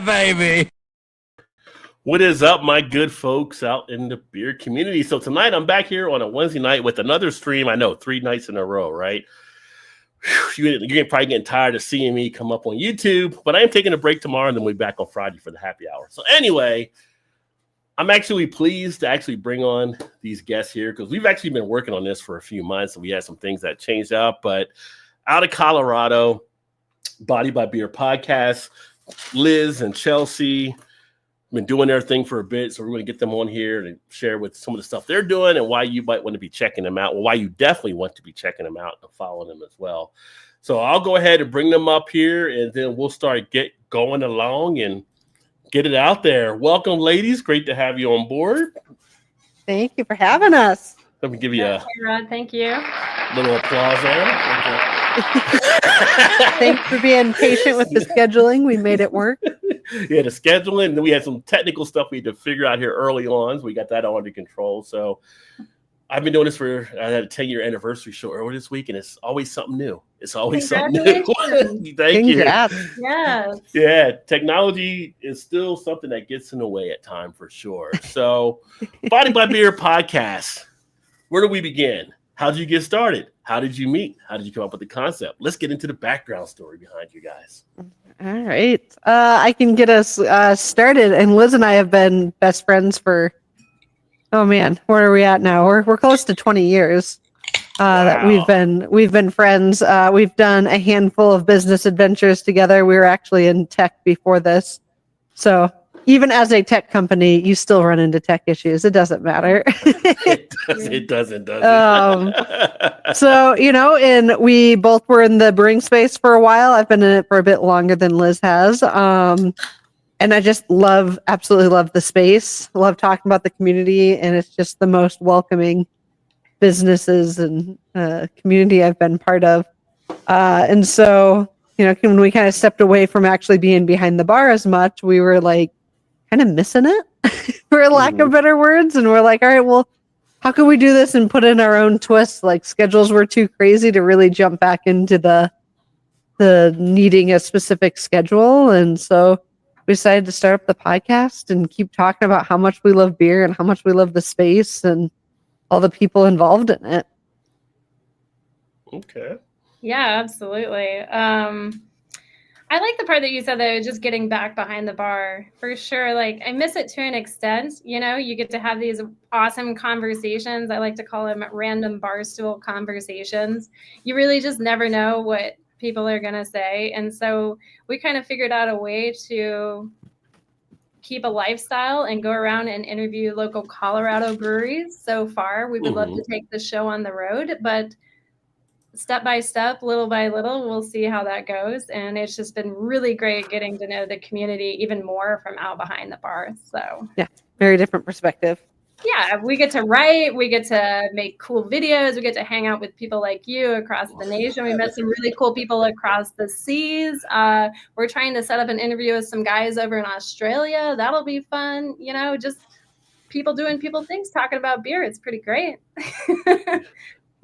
baby. What is up, my good folks out in the beer community? So tonight I'm back here on a Wednesday night with another stream. I know 3 nights in a row, right? You're probably getting tired of seeing me come up on YouTube, but I am taking a break tomorrow and then we'll be back on Friday for the happy hour. So anyway, I'm actually pleased to actually bring on these guests here because we've actually been working on this for a few months and we had some things that changed up. But out of Colorado, Body by Beer podcast, Liz and Chelsea been doing their thing for a bit, so we're going to get them on here and share with some of the stuff they're doing and why you might want to be checking them out, or why you definitely want to be checking them out and following them as well. So I'll go ahead and bring them up here, and then we'll start going along and get it out there. Welcome, ladies. Great to have you on board. Thank you for having us. Let me give you a Rod, thank you. Little applause there. Thanks for being patient with the scheduling. We made it work. Yeah, the scheduling, and then we had some technical stuff we had to figure out here early on, so we got that all under control. So I've been doing this I had a 10-year anniversary show earlier this week, and it's always something new. It's always something new. Thank you. Yes. Yeah, technology is still something that gets in the way at time for sure. So Body by Beer podcast, where do we begin? How did you get started? How did you meet? How did you come up with the concept? Let's get into the background story behind you guys. All right. I can get us started. And Liz and I have been best friends for, oh man, where are we at now? We're close to 20 years that we've been friends. We've done a handful of business adventures together. We were actually in tech before this. So even as a tech company, you still run into tech issues. It doesn't matter. It doesn't. So, and we both were in the brewing space for a while. I've been in it for a bit longer than Liz has. And I just absolutely love the space. Love talking about the community. And it's just the most welcoming businesses and community I've been part of. And so, when we kind of stepped away from actually being behind the bar as much, we were like, kind of missing it for lack of better words. And we're like, all right, well, how can we do this and put in our own twists? Like schedules were too crazy to really jump back into the needing a specific schedule. And so we decided to start up the podcast and keep talking about how much we love beer and how much we love the space and all the people involved in it. Okay. Yeah, absolutely. I like the part that you said that just getting back behind the bar for sure. Like I miss it to an extent, you get to have these awesome conversations. I like to call them random barstool conversations. You really just never know what people are going to say. And so we kind of figured out a way to keep a lifestyle and go around and interview local Colorado breweries. So far, we would love to take the show on the road, but step by step, little by little, we'll see how that goes. And it's just been really great getting to know the community even more from out behind the bar. So yeah, very different perspective. Yeah, we get to write, we get to make cool videos, we get to hang out with people like you across the nation. We met some really cool people across the seas. We're trying to set up an interview with some guys over in Australia. That'll be fun. Just people doing people things, talking about beer. It's pretty great.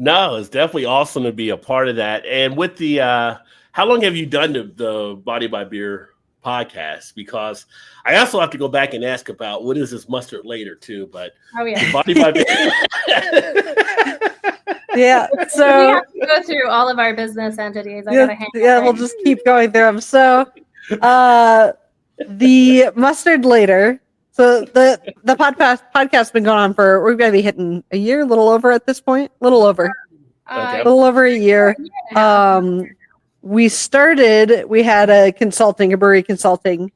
No, it's definitely awesome to be a part of that. And with the, how long have you done the Body by Beer podcast? Because I also have to go back and ask about what is this mustard later too. But Body by Beer. Yeah, so we have to go through all of our business entities. We'll just keep going through them. So, the mustard later. So the podcast's been going on for, we're going to be hitting a year, a little over at this point, a little over a year. We had a brewery consulting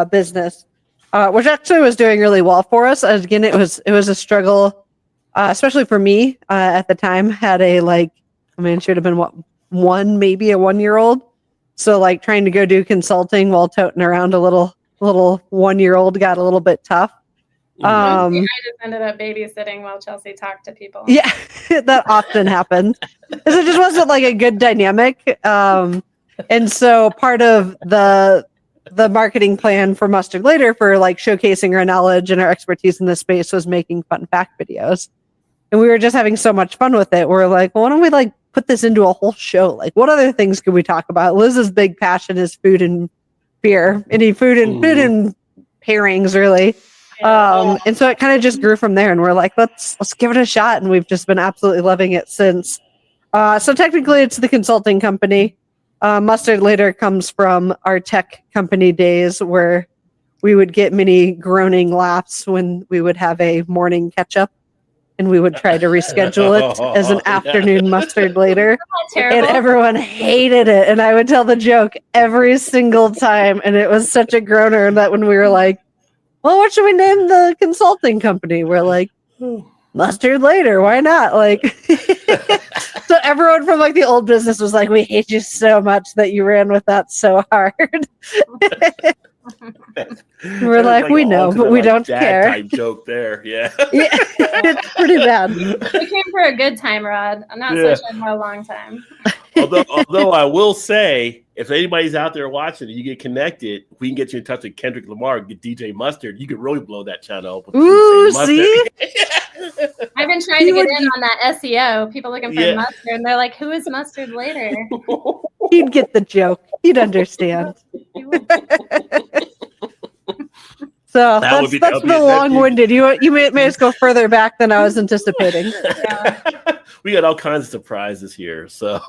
business, which actually was doing really well for us. Again, it was a struggle, especially for me at the time. Had it should have been maybe a 1-year-old. So trying to go do consulting while toting around a little 1-year-old got a little bit tough. I just ended up babysitting while Chelsea talked to people. Yeah, that often happened. Because it just wasn't a good dynamic. And so part of the marketing plan for Mustard Later for showcasing our knowledge and our expertise in this space was making fun fact videos. And we were just having so much fun with it. We're like, well, why don't we put this into a whole show? What other things could we talk about? Liz's big passion is food and beer, any food and pairings really. And so it kind of just grew from there, and we're like, let's give it a shot, and we've just been absolutely loving it since. So technically it's the consulting company. Mustard later comes from our tech company days where we would get many groaning laughs when we would have a morning catch up, and we would try to reschedule it as an afternoon mustard later. And everyone hated it. And I would tell the joke every single time. And it was such a groaner that when we were like, well, what should we name the consulting company? We're like, mustard later. Why not? Like, so everyone from like the old business was like, we hate you so much that you ran with that so hard. We're like, we know, but we don't care. Type joke there, yeah. Yeah, it's pretty bad. We came for a good time, Rod. I'm not so sure for a long time. Although I will say, if anybody's out there watching and you get connected, we can get you in touch with Kendrick Lamar, get DJ Mustard. You could really blow that channel up. Ooh, see? I've been trying to get in on that SEO. People looking for Mustard, and they're like, who is Mustard later? He'd get the joke. He'd understand. So that's the long-winded. You may as go further back than I was anticipating. Yeah. We got all kinds of surprises here. So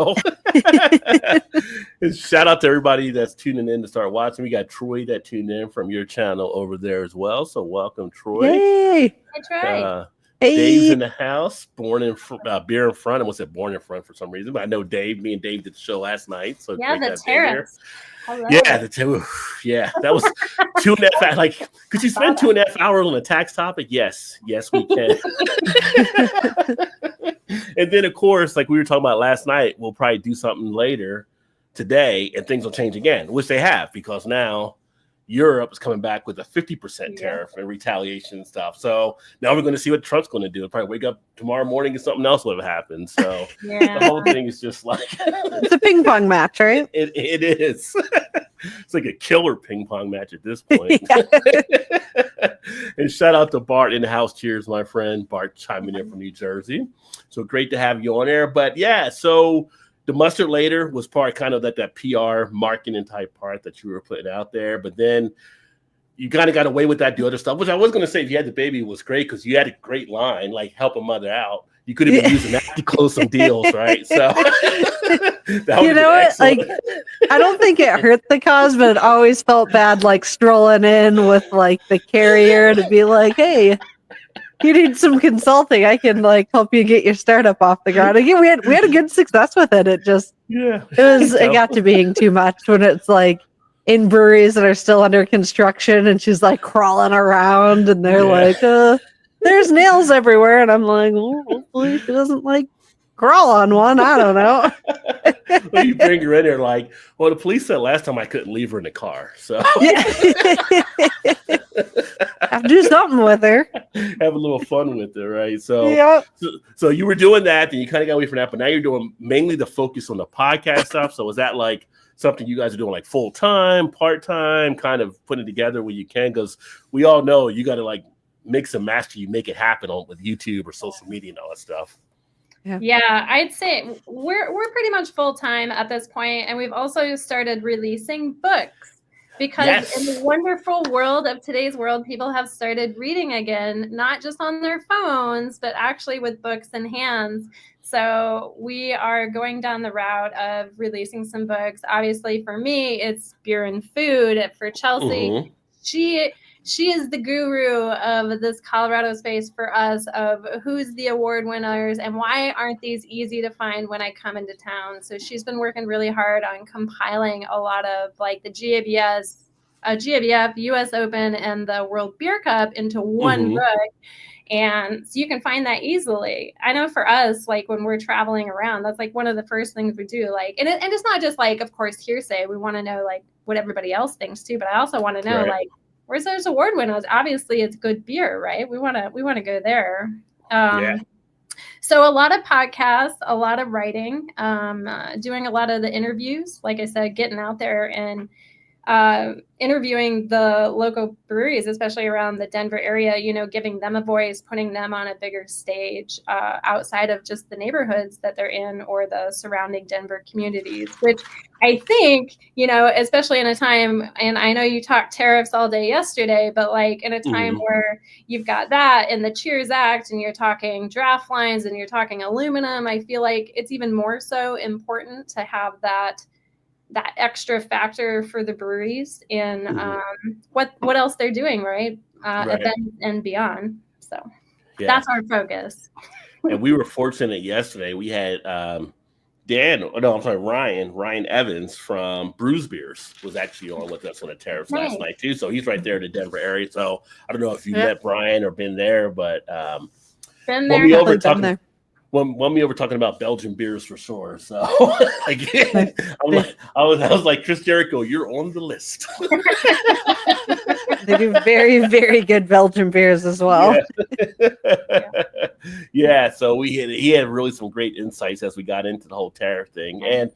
shout out to everybody that's tuning in to start watching. We got Troy that tuned in from your channel over there as well. So welcome, Troy. Yay. Hey, Troy. Hey. Dave's in the house, Beer in Front. I almost said Born in Front for some reason, but I know Dave. Me and Dave did the show last night. So yeah, the Terrace. Yeah, that was 2.5 hours. Like, could you spend 2.5 hours on a tax topic? Yes, we can. And then, of course, like we were talking about last night, we'll probably do something later today, and things will change again, which they have, because now Europe is coming back with a 50% tariff and retaliation and stuff. So now we're going to see what Trump's going to do. He'll probably wake up tomorrow morning and something else will have happened. So the whole thing is just like it's a ping pong match, right? It is. It's like a killer ping pong match at this point. And shout out to Bart in the house. Cheers, my friend. Bart chiming in from New Jersey. So great to have you on there. But so the Mustard later was part kind of that PR marketing type part that you were putting out there. But then you kind of got away with that, the other stuff, which I was going to say, if you had the baby, it was great because you had a great line, like help a mother out. You could have been using that to close some deals, right? So you know what? Like, I don't think it hurt the cause, but it always felt bad, like strolling in with like the carrier to be like, hey, you need some consulting. I can like help you get your startup off the ground. Again, we had a good success with it. It just it got to being too much when it's like in breweries that are still under construction, and she's like crawling around, and they're like, there's nails everywhere, and I'm like, well, hopefully she doesn't like crawl on one. I don't know. Well, you bring her in there like, well, the police said last time I couldn't leave her in the car, so have to do something with her. Have a little fun with it, right? So you were doing that, and you kind of got away from that, but now you're doing mainly the focus on the podcast stuff. So is that like something you guys are doing like full time, part time, kind of putting it together when you can? Because we all know you got to like mix and match till you make it happen on with YouTube or social media and all that stuff. Yeah, I'd say we're pretty much full time at this point, and we've also started releasing books because in the wonderful world of today's world, people have started reading again, not just on their phones, but actually with books in hands. So we are going down the route of releasing some books. Obviously, for me, it's Beer and Food. For Chelsea, she is the guru of this Colorado space for us of who's the award winners and why aren't these easy to find when I come into town. So she's been working really hard on compiling a lot of like the GABF, US Open, and the World Beer Cup into one book. And so you can find that easily. I know for us, like when we're traveling around, that's like one of the first things we do. Like, and it's not just like, of course, hearsay. We want to know like what everybody else thinks too, but I also want to know like, where's those award winners? Obviously, it's good beer, right? We want to go there. So a lot of podcasts, a lot of writing, doing a lot of the interviews. Like I said, getting out there and interviewing the local breweries, especially around the Denver area, you know, giving them a voice, putting them on a bigger stage outside of just the neighborhoods that they're in or the surrounding Denver communities, which I think, you know, especially in a time, and I know you talked tariffs all day yesterday, but like in a time where you've got that and the Cheers Act and you're talking draft lines and you're talking aluminum, I feel like it's even more so important to have that extra factor for the breweries and what else they're doing, right? Events and beyond. So that's our focus. And we were fortunate yesterday. We had Ryan Evans from Brews Beers was actually on with us on the tariffs last night too. So he's right there in the Denver area. So I don't know if you met Brian or been there, but been there. Won me over talking about Belgian beers for sure. So again, I was like, Chris Jericho, you're on the list. They do very, very good Belgian beers as well. Yeah. So he had really some great insights as we got into the whole tariff thing and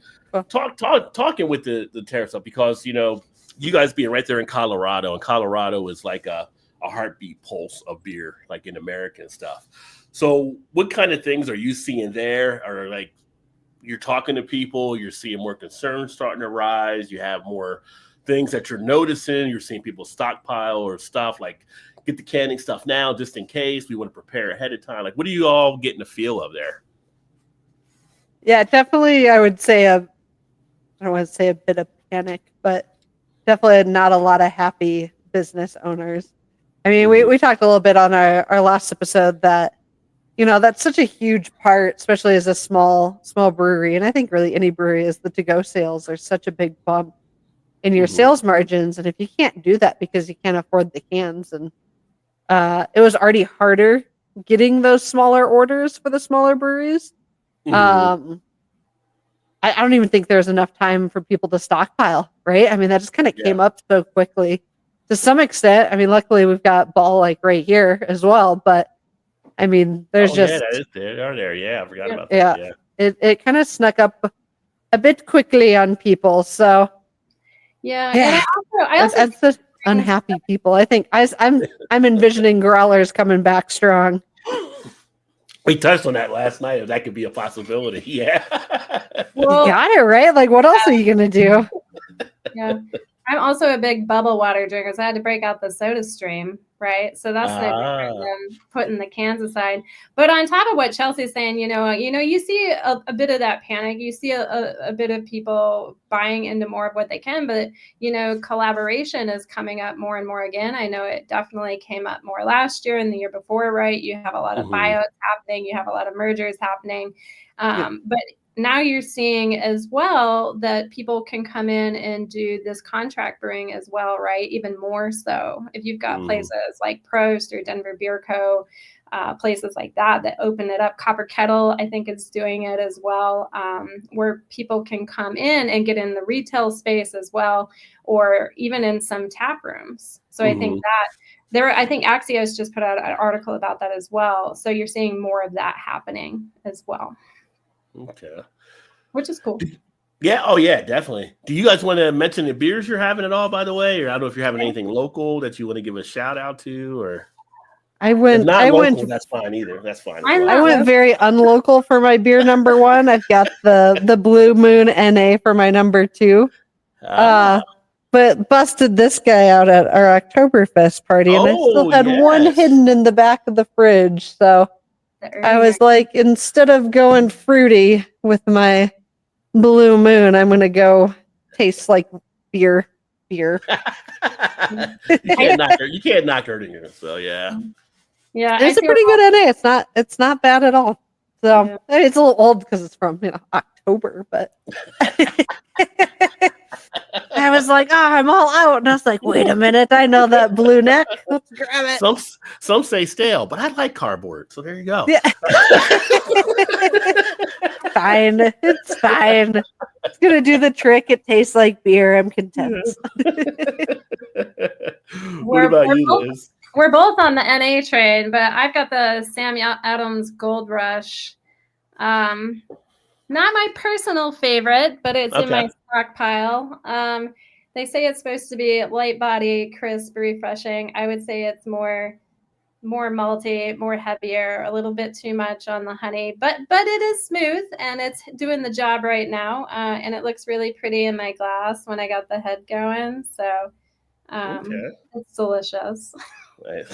talking with the tariff stuff, because, you know, you guys being right there in Colorado, and Colorado is like a heartbeat pulse of beer, like in American stuff. So what kind of things are you seeing there? Or like you're talking to people, you're seeing more concerns starting to rise, you have more things that you're noticing, you're seeing people stockpile or stuff like get the canning stuff now just in case we want to prepare ahead of time. Like what are you all getting a feel of there? Yeah, definitely I would say I don't want to say a bit of panic, but definitely not a lot of happy business owners. I mean, we talked a little bit on our last episode that, you know, that's such a huge part, especially as a small brewery. And I think really any brewery is the to-go sales are such a big bump in your sales margins. And if you can't do that because you can't afford the cans, and it was already harder getting those smaller orders for the smaller breweries. I don't even think there's enough time for people to stockpile, right? I mean, that just kind of came up so quickly to some extent. I mean, luckily we've got Ball like right here as well, but I mean, there's that is there. They are there. Yeah, I forgot about that. Yeah. It kind of snuck up a bit quickly on people. So and I also that's the unhappy people. I think I'm envisioning growlers coming back strong. We touched on that last night. If that could be a possibility. Yeah. Well, you got it right. Like, what else are you gonna do? Yeah. I'm also a big bubble water drinker, so I had to break out the Soda Stream, right? So that's the difference than putting the cans aside. But on top of what Chelsea's saying, you see a bit of that panic. You see a bit of people buying into more of what they can, but, you know, collaboration is coming up more and more again. I know it definitely came up more last year and the year before, right? You have a lot of buyouts happening. You have a lot of mergers happening. But now you're seeing as well that people can come in and do this contract brewing as well, right? Even more so if you've got places like Prost or Denver Beer Co., places like that open it up. Copper Kettle, I think, is doing it as well, where people can come in and get in the retail space as well, or even in some tap rooms. So I think I think Axios just put out an article about that as well. So you're seeing more of that happening as well. Okay. Which is cool. Yeah. Oh, yeah, definitely. Do you guys want to mention the beers you're having at all, by the way? Or I don't know if you're having anything local that you want to give a shout out to, or that's fine either. That's fine. I went very unlocal for my beer number one. I've got the Blue Moon NA for my number two. But busted this guy out at our Oktoberfest party, and I still had one hidden in the back of the fridge. So I was like, instead of going fruity with my Blue Moon, I'm gonna go taste like beer. You can't knock her in here. So yeah, it's a pretty good NA. It's not bad at all. So it's a little old because it's from October, but I was like, I'm all out, and I was like, wait a minute, I know that blue neck. Let's grab it. Some say stale, but I like cardboard, so there you go. Yeah. Fine, it's fine. It's gonna do the trick. It tastes like beer. I'm content. What about you, Liz? We're both on the NA train, but I've got the Sam Adams Gold Rush. Not my personal favorite, but it's in my stockpile. They say it's supposed to be light body, crisp, refreshing. I would say it's more malty, more heavier, a little bit too much on the honey, but it is smooth and it's doing the job right now. And it looks really pretty in my glass when I got the head going. So it's delicious.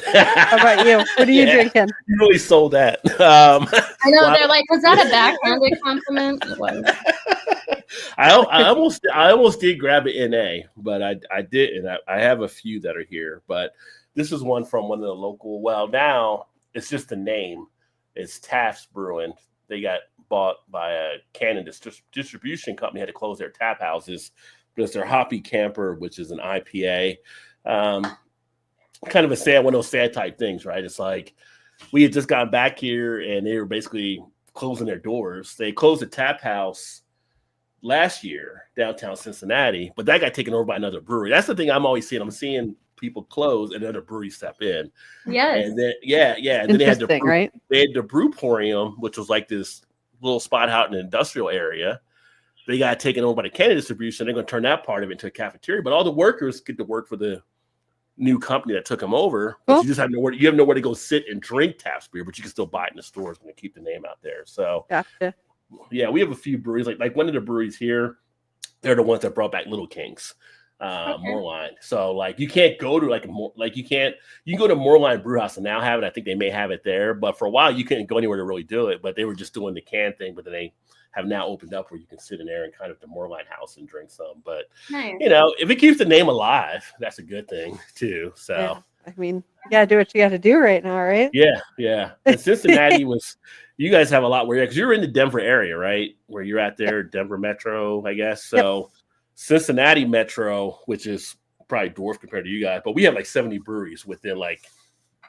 How about you? What are you drinking? You really sold that. I know, they're like, was that a backhanded compliment? It was. I almost did grab an NA, but I didn't. I have a few that are here, but this is one from one of the local. Well, now it's just the name. It's Taft's Brewing. They got bought by a Canon distribution company. Had to close their tap houses, but it's their Hoppy Camper, which is an IPA. Kind of a sad, one of those sad type things, right? It's like we had just gotten back here and they were basically closing their doors. They closed the tap house last year downtown Cincinnati, but that got taken over by another brewery. That's the thing I'm always seeing. I'm seeing people close and another brewery step in. Yes. And then and then they had right? They had the Brewporium, which was like this little spot out in the industrial area. They got taken over by the Canon distribution. They're going to turn that part of it into a cafeteria, but all the workers get to work for the new company that took them over. But you just have nowhere. You have nowhere to go sit and drink Taft's beer, but you can still buy it in the stores and keep the name out there. So gotcha. Yeah, we have a few breweries. Like one of the breweries here, they're the ones that brought back Little Kings, Moorline. So like you can't go to you can go to Moorline Brewhouse and now have it. I think they may have it there, but for a while you couldn't go anywhere to really do it. But they were just doing the can thing. But then they have now opened up where you can sit in there and kind of the Moorline House and drink some. But nice. if it keeps the name alive, that's a good thing too. So yeah. I mean, you gotta do what you gotta do right now, right? Yeah. And Cincinnati was. You guys have a lot where because you're in the Denver area, right? Where you're at there, Denver Metro, I guess. So Cincinnati Metro, which is probably dwarf compared to you guys, but we have like 70 breweries within like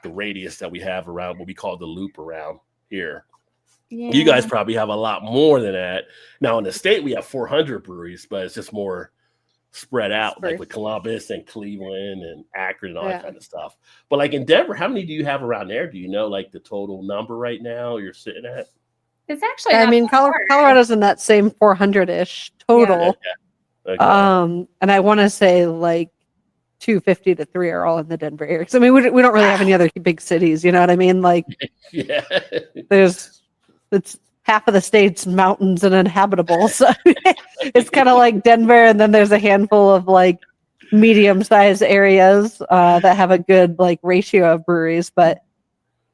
the radius that we have around what we call the loop around here. Yeah. You guys probably have a lot more than that. Now in the state, we have 400 breweries, but it's just more spread out, like with Columbus and Cleveland and Akron and all that kind of stuff. But like in Denver, how many do you have around there? Do you know like the total number right now you're sitting at? It's actually, I mean, Colorado's in that same 400-ish total. Yeah. Okay. And I want to say like 250 to 3 are all in the Denver area. Because I mean, we don't really have any other big cities. You know what I mean? Like, it's half of the state's mountains and uninhabitable. So it's kind of like Denver. And then there's a handful of like medium-sized areas that have a good like ratio of breweries, but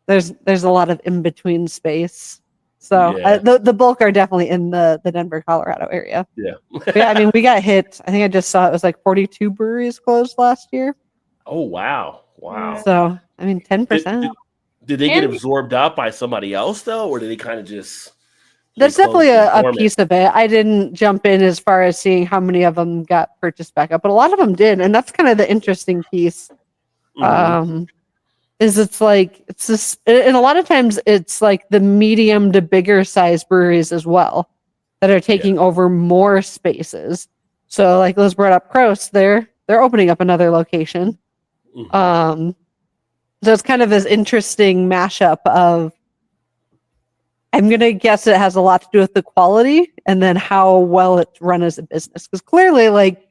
there's a lot of in-between space. So the bulk are definitely in the Denver, Colorado area. Yeah. I mean, we got hit. I think I just saw it was like 42 breweries closed last year. Oh, wow. So, I mean, 10%. Did they get absorbed up by somebody else though? Or did they kind of just... That's definitely a piece of it. I didn't jump in as far as seeing how many of them got purchased back up, but a lot of them did. And that's kind of the interesting piece. Is it's this, and a lot of times it's like the medium to bigger size breweries as well that are taking over more spaces. So like Liz brought up Kroos, they're opening up another location. So it's kind of this interesting mashup of, I'm going to guess it has a lot to do with the quality and then how well it's run as a business. Because clearly, like,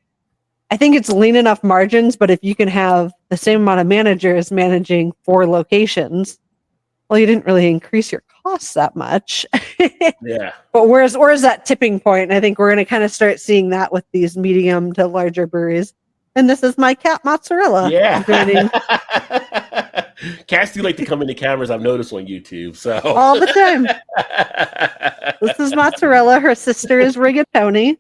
I think it's lean enough margins, but if you can have the same amount of managers managing 4 locations, well, you didn't really increase your costs that much. But where's that tipping point? And I think we're going to kind of start seeing that with these medium to larger breweries. And this is my cat mozzarella. Yeah. Cats do like to come into cameras, I've noticed on YouTube. So all the time. This is mozzarella. Her sister is rigatoni.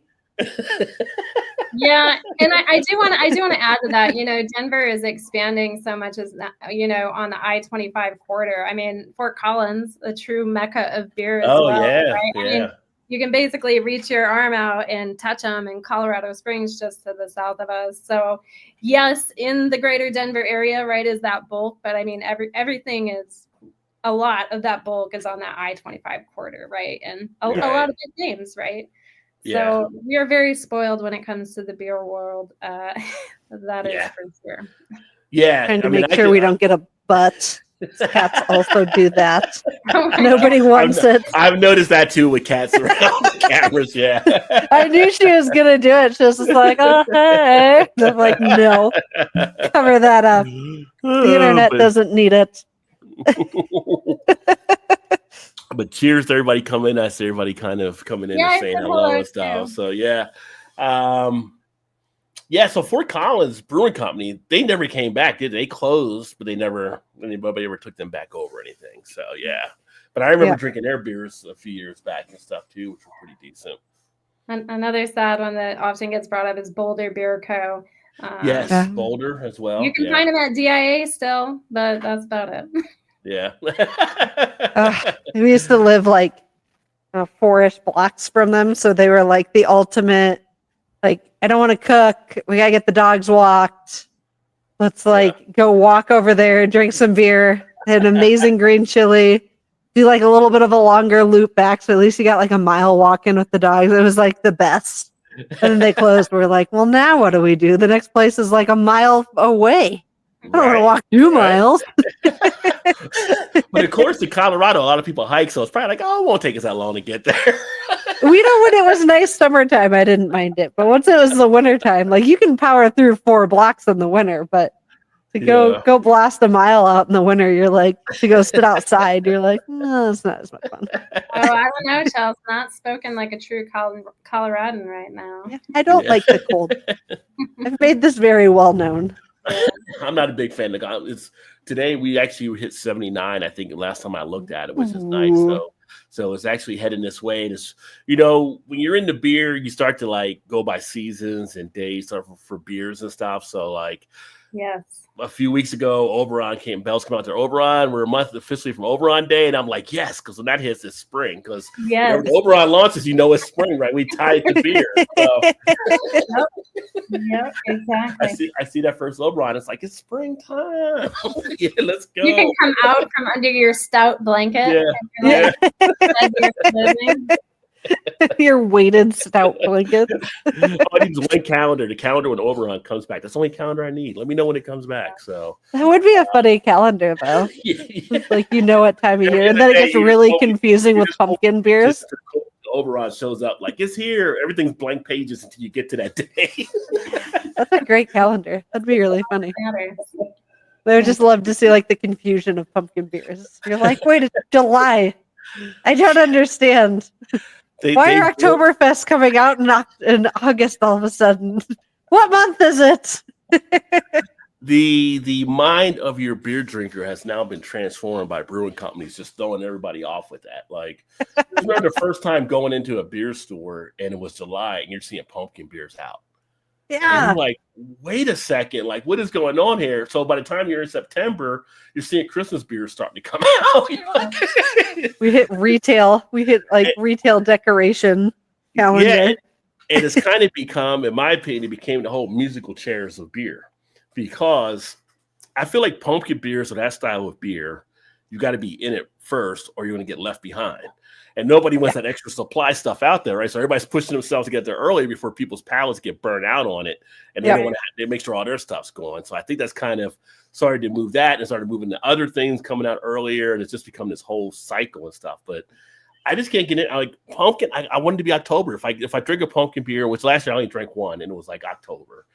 Yeah, and I do want to add to that. You know, Denver is expanding so much as on the I-25 corridor. I mean, Fort Collins, a true mecca of beer as well. Right? I mean, you can basically reach your arm out and touch them in Colorado Springs, just to the south of us. So, yes, in the greater Denver area, right, is that bulk. But I mean, everything is, a lot of that bulk is on that I-25 corridor, right, and a lot of big names, right. So we are very spoiled when it comes to the beer world. That is for sure. Trying to make sure we don't get a butt Cats also do that. Oh my Nobody wants it. I've noticed that too with cats around the cameras. Yeah. I knew she was gonna do it. She was just like, "Oh, hey." And I'm like, "No, cover that up. The internet doesn't need it." But cheers to everybody coming. I see everybody kind of coming in Yeah, I and saying said hello hello, and stuff. too. So yeah. Yeah, so Fort Collins Brewing Company, they never came back, did they? They closed, but anybody ever took them back over or anything. So yeah. But I remember drinking their beers a few years back and stuff too, which were pretty decent. Another sad one that often gets brought up is Boulder Beer Co. Yes, Yeah. Boulder as well. You can find them at DIA still, but that's about it. Yeah. We used to live like 4-ish blocks from them, so they were like the ultimate. Like, I don't want to cook. We gotta get the dogs walked. Let's go walk over there, drink some beer. They had an amazing green chili. Do like a little bit of a longer loop back, so at least you got like a mile walking with the dogs. It was like the best. And then they closed. We're like, well, now what do we do? The next place is like a mile away. I don't want to walk 2 miles. But of course, in Colorado, a lot of people hike, so it's probably like, oh, it won't take us that long to get there. We know when it was nice summertime, I didn't mind it. But once it was the wintertime, like you can power through 4 blocks in the winter, but to go blast a mile out in the winter, you're like, to go sit outside, you're like, no, it's not as much fun. Oh, I don't know, Chelsea. Not spoken like a true Coloradan right now. Yeah, I don't like the cold. I've made this very well known. I'm not a big fan of it's today we actually hit 79, I think last time I looked at it, which is nice. So it's actually heading this way. And it's, when you're into beer, you start to like go by seasons and days for beers and stuff. So like yes, a few weeks ago, Bell's come out there. Oberon, we're a month officially from Oberon Day, and I'm like, yes, because when that hits, it's spring. Because yes, when Oberon launches, it's spring, right? We tie it to beer. So. Yep, exactly. I see that first Oberon. It's like, it's springtime. Yeah, let's go. You can come out from under your stout blanket. Yeah. Your weighted stout blanket. All I need is one calendar. The calendar when Oberon comes back. That's the only calendar I need. Let me know when it comes back. So that would be a funny calendar, though. Like what time of year, and then it gets really confusing with pumpkin beers. Oberon shows up like it's here. Everything's blank pages until you get to that day. That's a great calendar. That'd be really funny. They would just love to see like the confusion of pumpkin beers. You're like, wait, it's July. I don't understand. Why are Oktoberfest coming out in August all of a sudden? What month is it? The mind of your beer drinker has now been transformed by brewing companies just throwing everybody off with that. Like, I remember the first time going into a beer store and it was July and you're seeing pumpkin beers out. Yeah. And I'm like, wait a second, like what is going on here? So by the time you're in September, you're seeing Christmas beers starting to come out. We hit retail. We hit like retail decoration calendar. Yeah, and it's kind of become, in my opinion, it became the whole musical chairs of beer. Because I feel like pumpkin beers or that style of beer, you got to be in it first or you're going to get left behind. And nobody wants that extra supply stuff out there, right? So everybody's pushing themselves to get there early before people's palates get burned out on it. And they don't want to make sure all their stuff's going. So I think that's kind of started to move that and started moving to other things coming out earlier. And it's just become this whole cycle and stuff. But I just can't get it. Like pumpkin, I wanted to be October. If I drink a pumpkin beer, which last year I only drank one and it was like October.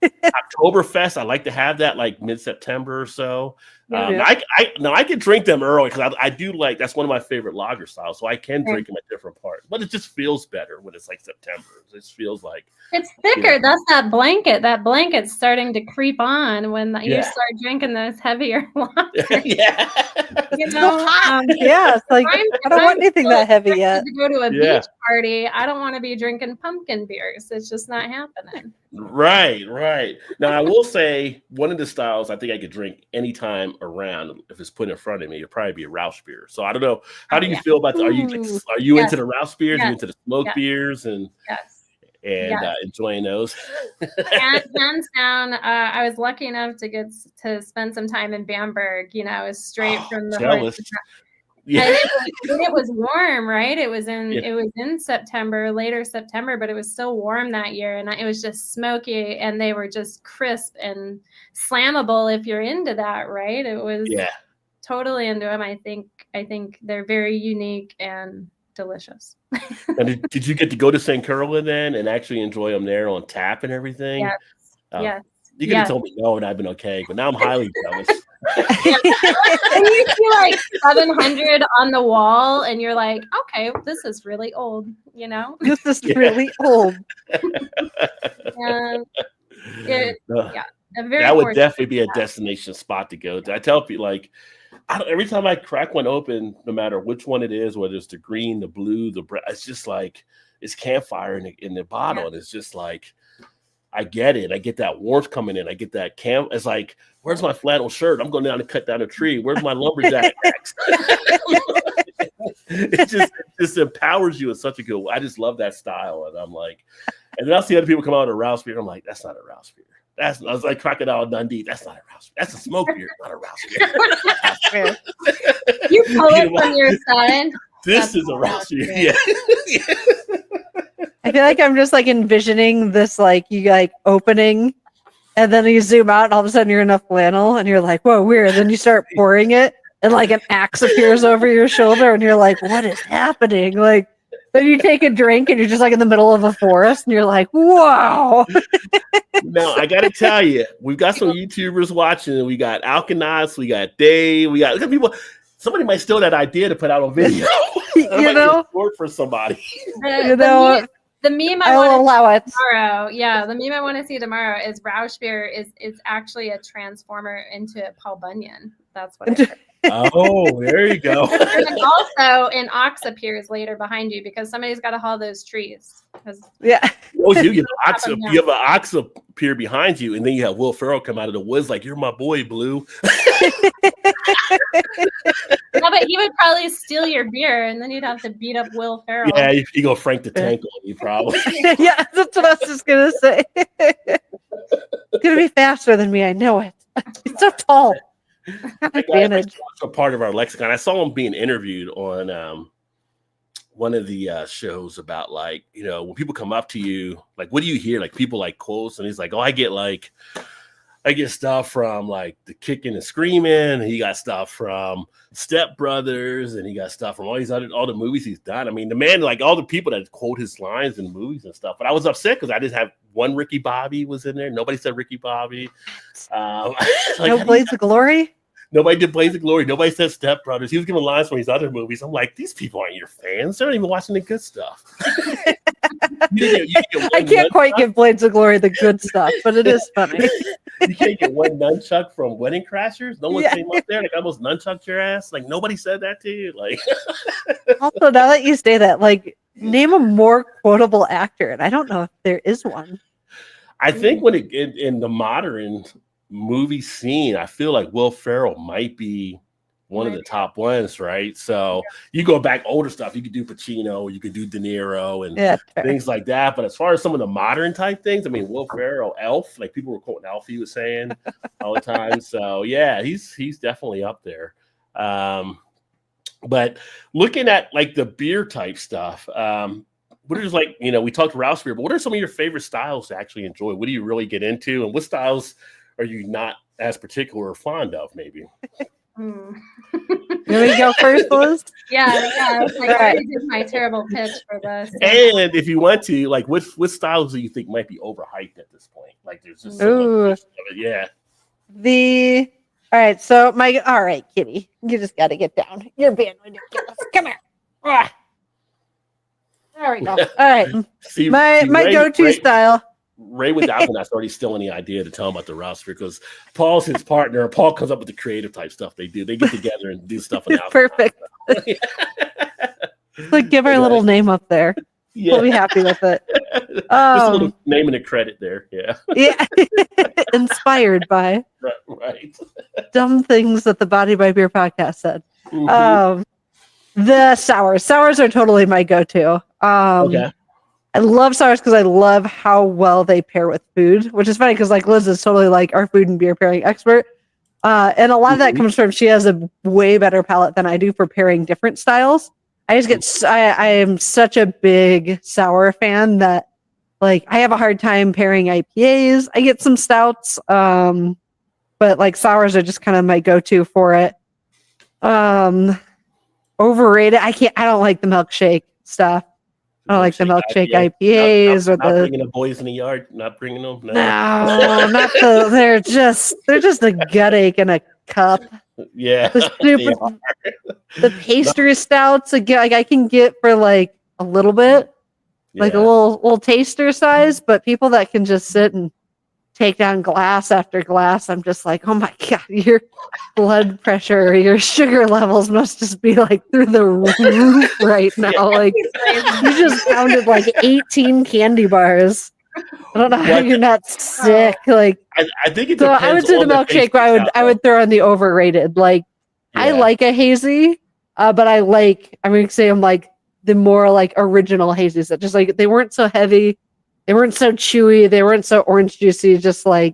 Oktoberfest, I like to have that like mid-September or so. I can drink them early because I do like, that's one of my favorite lager styles, so I can drink them at different parts. But it just feels better when it's like September. It just feels like it's thicker. That's that blanket. That blanket's starting to creep on when you start drinking those heavier waters. Yeah. It's like I don't want anything that heavy yet. To go to a beach party, I don't want to be drinking pumpkin beers. It's just not happening. Right. Now I will say one of the styles I think I could drink anytime around if it's put in front of me, it'd probably be a Rauch beer. So I don't know. How do you feel about that? Are you into the Rauch beers? Are you into the smoke beers and enjoying those? Hands down, I was lucky enough to get to spend some time in Bamberg. Straight from the Yeah. And it was warm, right? It was Yeah. in September, later September, but it was still warm that year, and it was just smoky, and they were just crisp and slammable if you're into that, right? It was Yeah. totally into them. I think they're very unique and delicious. And did you get to go to St. Curlin then and actually enjoy them there on tap and everything? Yes. Oh, Yes. You could have told me no, and I've been okay, but now I'm highly jealous. And you see like 700 on the wall, and you're like, okay, this is really old, you know? This is really old. And a very That would fortunate definitely be a spot. destination spot to go to. I tell people, like, every time I crack one open, no matter which one it is, whether it's the green, the blue, it's just like it's campfire in the bottle, and it's just like I get it. I get that warmth coming in. I get that camp. It's like, where's my flannel shirt? I'm going down to cut down a tree. Where's my lumberjack? It just empowers you in such a good way. I just love that style, and I'm like, and then I'll see other people come out of a Rouse beer. I'm like, that's not a Rouse beer. I was like Crocodile Dundee. That's not a Rouse beer. That's a smoke beer, not a Rouse beer. You pull it from your son. This is a Rouse beer. Yeah. I feel like I'm just like envisioning this, like you like opening, and then you zoom out, and all of a sudden you're in a flannel, and you're like, "Whoa, weird!" And then you start pouring it, and like an axe appears over your shoulder, and you're like, "What is happening?" Like, then you take a drink, and you're just like in the middle of a forest, and you're like, "Wow!" Now I got to tell you, we've got some YouTubers watching. We got Alkanaus, we got Dave, we got people. Somebody might steal that idea to put out on video. You know, work for somebody. The meme I will allow it. tomorrow, the meme I want to see tomorrow is Roush beer is actually a transformer into Paul Bunyan. That's what I heard. Oh, there you go. And then also an ox appears later behind you because somebody's got to haul those trees. Yeah. Oh, you have an ox appear behind you, and then you have Will Ferrell come out of the woods like, "You're my boy, Blue." No, but he would probably steal your beer, and then you'd have to beat up Will Ferrell. Yeah, you go Frank the Tank on you, probably. Yeah, that's what I was just gonna say. It's gonna be faster than me. I know it. He's so tall. Advantage. A part of our lexicon. I saw him being interviewed on one of the shows about, like, you know, when people come up to you, like, what do you hear? Like, people like quotes, and he's like, "Oh, I get stuff from like the Kicking and Screaming, and he got stuff from Step Brothers, and he got stuff from all the movies he's done." I mean, the man, like all the people that quote his lines in movies and stuff. But I was upset because I didn't have one Ricky Bobby was in there. Nobody said Ricky Bobby. No Blades of Glory. Nobody did Blades of Glory. Nobody said Step Brothers. He was giving lines from his other movies. I'm like, these people aren't your fans. They're not even watching the good stuff. You get I can't quite give Blades of Glory the good stuff, but it is funny. You can't get one nunchuck from Wedding Crashers. No one came up there like almost nunchucked your ass. Like nobody said that to you. Like Also, now that you say that, like, name a more quotable actor, and I don't know if there is one. I think when in the modern movie scene, I feel like Will Ferrell might be one of the top ones, right? So you go back older stuff, you could do Pacino, you could do De Niro, and things like that. But as far as some of the modern type things, I mean, Will Ferrell, Elf, like people were quoting Elf, he was saying all the time. So yeah, he's definitely up there. But looking at like the beer type stuff, what is, like, you know, we talked Rouse beer, but what are some of your favorite styles to actually enjoy? What do you really get into, and what styles are you not as particular or fond of, maybe? Here we go first, Liz. Yeah. It's like, I did my terrible pitch for this. And if you want to, like, what styles do you think might be overhyped at this point? Like, there's just so much of it. Yeah. All right, Kitty, you just got to get down. You're being ridiculous. Come here. There we go. All right. See, my go-to style. Ray with Alkanaus already stealing the idea to tell him about the roster because Paul's his partner. Paul comes up with the creative type stuff they do. They get together and do stuff. Perfect. Like, give our little name up there. Yeah. We'll be happy with it. Just a little name and a credit there. Yeah. Yeah. Inspired by right. dumb things that the Body by Beer podcast said. Mm-hmm. The sours are totally my go-to. Okay. I love sours because I love how well they pair with food, which is funny because, like, Liz is totally like our food and beer pairing expert. And a lot of that Mhm. comes from she has a way better palate than I do for pairing different styles. I just get I am such a big sour fan that like I have a hard time pairing IPAs. I get some stouts, but like sours are just kind of my go-to for it. Overrated. I don't like the milkshake stuff. I don't like the milkshake IPAs or Not the bringing the boys in the yard. Not bringing them. No. no, not the. They're just a gut ache in a cup. Yeah. The they stupid are. the pastry stouts again, like I can get for like a little bit, like a Yeah. little taster size, but people that can just sit and take down glass after glass, I'm just like, oh my god, your blood pressure, your sugar levels must just be like through the roof right now. Like you just pounded like 18 candy bars. I don't know how Well, you're not sick. Like I think it so depends I would say the on milkshake pastry I style, would throw on the overrated. Like I Yeah. like a hazy, but I'm gonna say I'm like the more like original hazies that just like they weren't so heavy, they weren't so chewy, they weren't so orange juicy, just like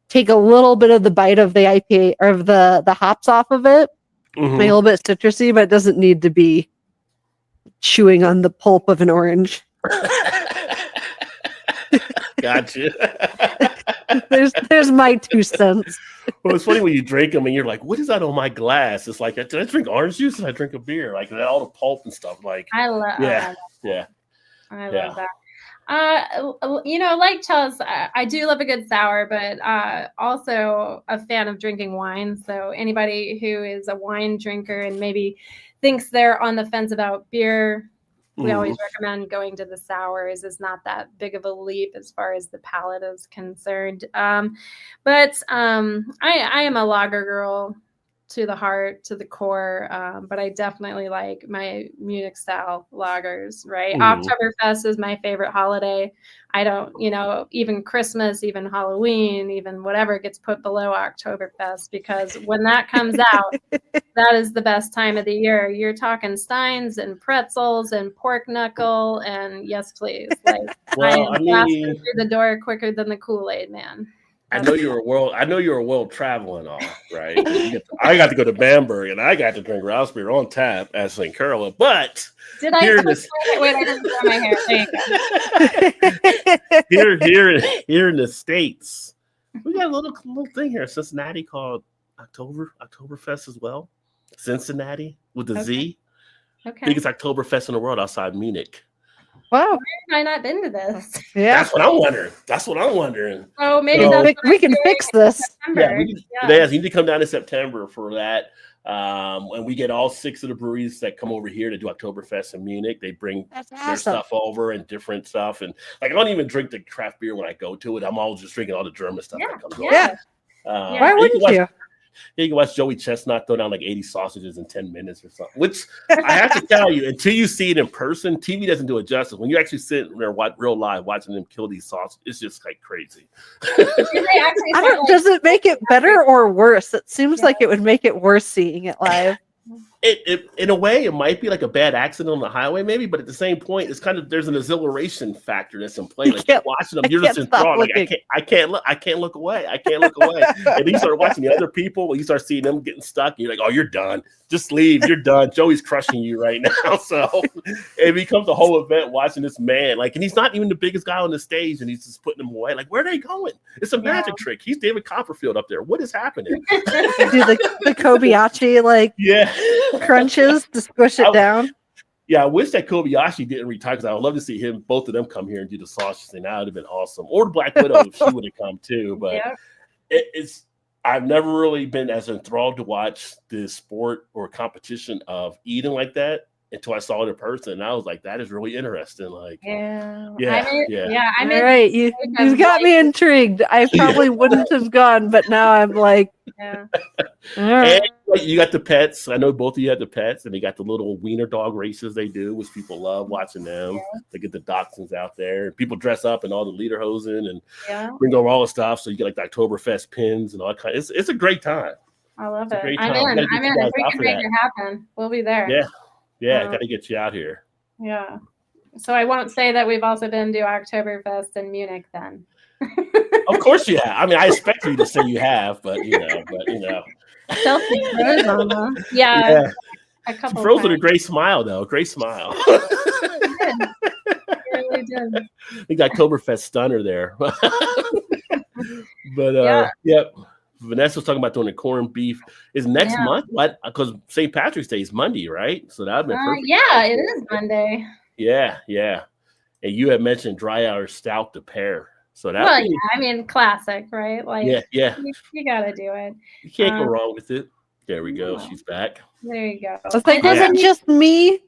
take a little bit of the bite of the IPA or of the hops off of it, Mhm. make it a little bit citrusy, but it doesn't need to be chewing on the pulp of an orange. Gotcha. There's my 2 cents. Well, it's funny when you drink them and you're like, "What is that on my glass?" It's like, "Did I drink orange juice? Did I drink a beer?" Like all the pulp and stuff. Like, I love. yeah, yeah. I Yeah. love that. Like Chels, I do love a good sour, but also a fan of drinking wine. So anybody who is a wine drinker and maybe thinks they're on the fence about beer, we always recommend going to the sours. It's not that big of a leap as far as the palate is concerned. But I am a lager girl to the heart, to the core. But I definitely like my Munich style lagers, right? Mhm. Oktoberfest is my favorite holiday. I don't, even Christmas, even Halloween, even whatever gets put below Oktoberfest, because when that comes out, that is the best time of the year. You're talking steins and pretzels and pork knuckle and yes, please. Like Well, I I am blasting mean, through the door quicker than the Kool-Aid man. I know you're a world traveling all, right? 'Cause I got to go to Bamberg and I got to drink Rouse beer on tap at St. Carla, but Did I? here in this Wait, I didn't throw my hair. There you go. here in the States, we got a little thing here in Cincinnati called Oktoberfest as well. Cincinnati with the Z, Okay. biggest Oktoberfest in the world outside Munich. Wow. Why have I not been to this? Yeah. That's what I'm wondering. Oh, maybe So- that's We can fix this. Yeah, September. you need to come down in September for that. And we get all 6 of the breweries that come over here to do Oktoberfest in Munich. They bring That's their awesome. stuff over and different stuff. And like, I don't even drink the craft beer when I go to it. I'm all just drinking all the German stuff that comes over. Yeah. Why wouldn't you? You can watch Joey Chestnut throw down like 80 sausages in 10 minutes or something, which I have to tell you, until you see it in person, TV doesn't do it justice. When you actually sit there real live watching them kill these sausages, it's just like crazy. Does it make it better or worse? It seems like it would make it worse seeing it live. It in a way, it might be like a bad accident on the highway, maybe, but at the same point, it's kind of there's an exhilaration factor that's in play. Like watching them, you're just enthralled. Like I can't look away. I can't look away. And then you start watching the other people, when you start seeing them getting stuck, and you're like, oh, you're done. Just leave. You're done. Joey's crushing you right now. So it becomes a whole event watching this man. Like, and he's not even the biggest guy on the stage, and he's just putting them away. Like, where are they going? It's a magic trick. He's David Copperfield up there. What is happening? Do the Kobayashi crunches to squish it down. Yeah, I wish that Kobayashi didn't retire, because I would love to see both of them come here and do the sausage thing. That would have been awesome. Or the Black Widow if she would have come too. But I've never really been as enthralled to watch this sport or competition of eating like that until I saw it in person. And I was like, that is really interesting. Like, I mean, all right, you've got me intrigued. I probably wouldn't have gone, but now I'm like, yeah. All right. And you got the pets. I know both of you had the pets, and they got the little wiener dog races they do, which people love watching them. Yeah. They get the dachshunds out there. People dress up in all the lederhosen and bring over all the stuff. So you get like the Oktoberfest pins and all that kind. It's a great time. I love it. I'm in. If we can make it happen, we'll be there. Yeah, got to get you out here. Yeah. So I won't say that we've also been to Oktoberfest in Munich then. Okay. Of course you have. I mean, I expect you to say you have, but Chelsea froze on them. Yeah, yeah. a She couple froze with a times. great smile, though. Great smile. It did. It really did. I think that Oktoberfest stunner there. But Yeah. yep. Vanessa was talking about doing the corned beef. Is next Yeah. month? What? Because St. Patrick's Day is Monday, right? So that'd been perfect. Yeah, it is Monday. Yeah. And you had mentioned dry Irish stout to pair. So that. Well, yeah, I mean, classic, right? Like, Yeah. you got to do it. You can't go wrong with it. There we go. No. She's back. There you go. I was like, And was then- it just me?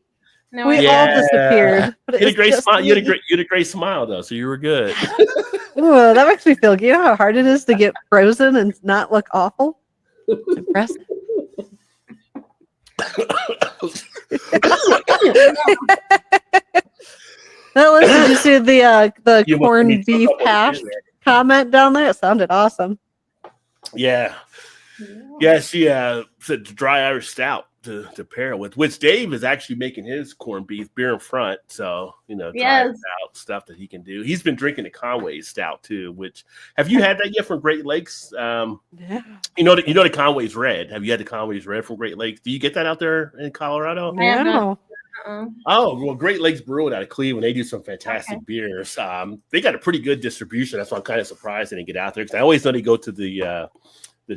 No, We I- all disappeared. But You had a it's great just smile. You me. had a great smile though, so you were good. Ooh, that makes me feel good. You know how hard it is to get frozen and not look awful? Impressive. Now, listen, did you see the You must corned need beef some- hash comment down there? It sounded awesome. Yeah. Yeah, she said dry Irish stout to pair with, which Dave is actually making his corned beef beer in front. So, dry Yes. stout stuff that he can do. He's been drinking the Conway stout too, which have you had that yet from Great Lakes? Yeah. The Conway's Red. Have you had the Conway's Red from Great Lakes? Do you get that out there in Colorado? I have not. No. Uh-uh. Oh, well, Great Lakes Brewing out of Cleveland. They do some fantastic Okay. beers. They got a pretty good distribution. That's why I'm kind of surprised they didn't get out there because I always know they go to the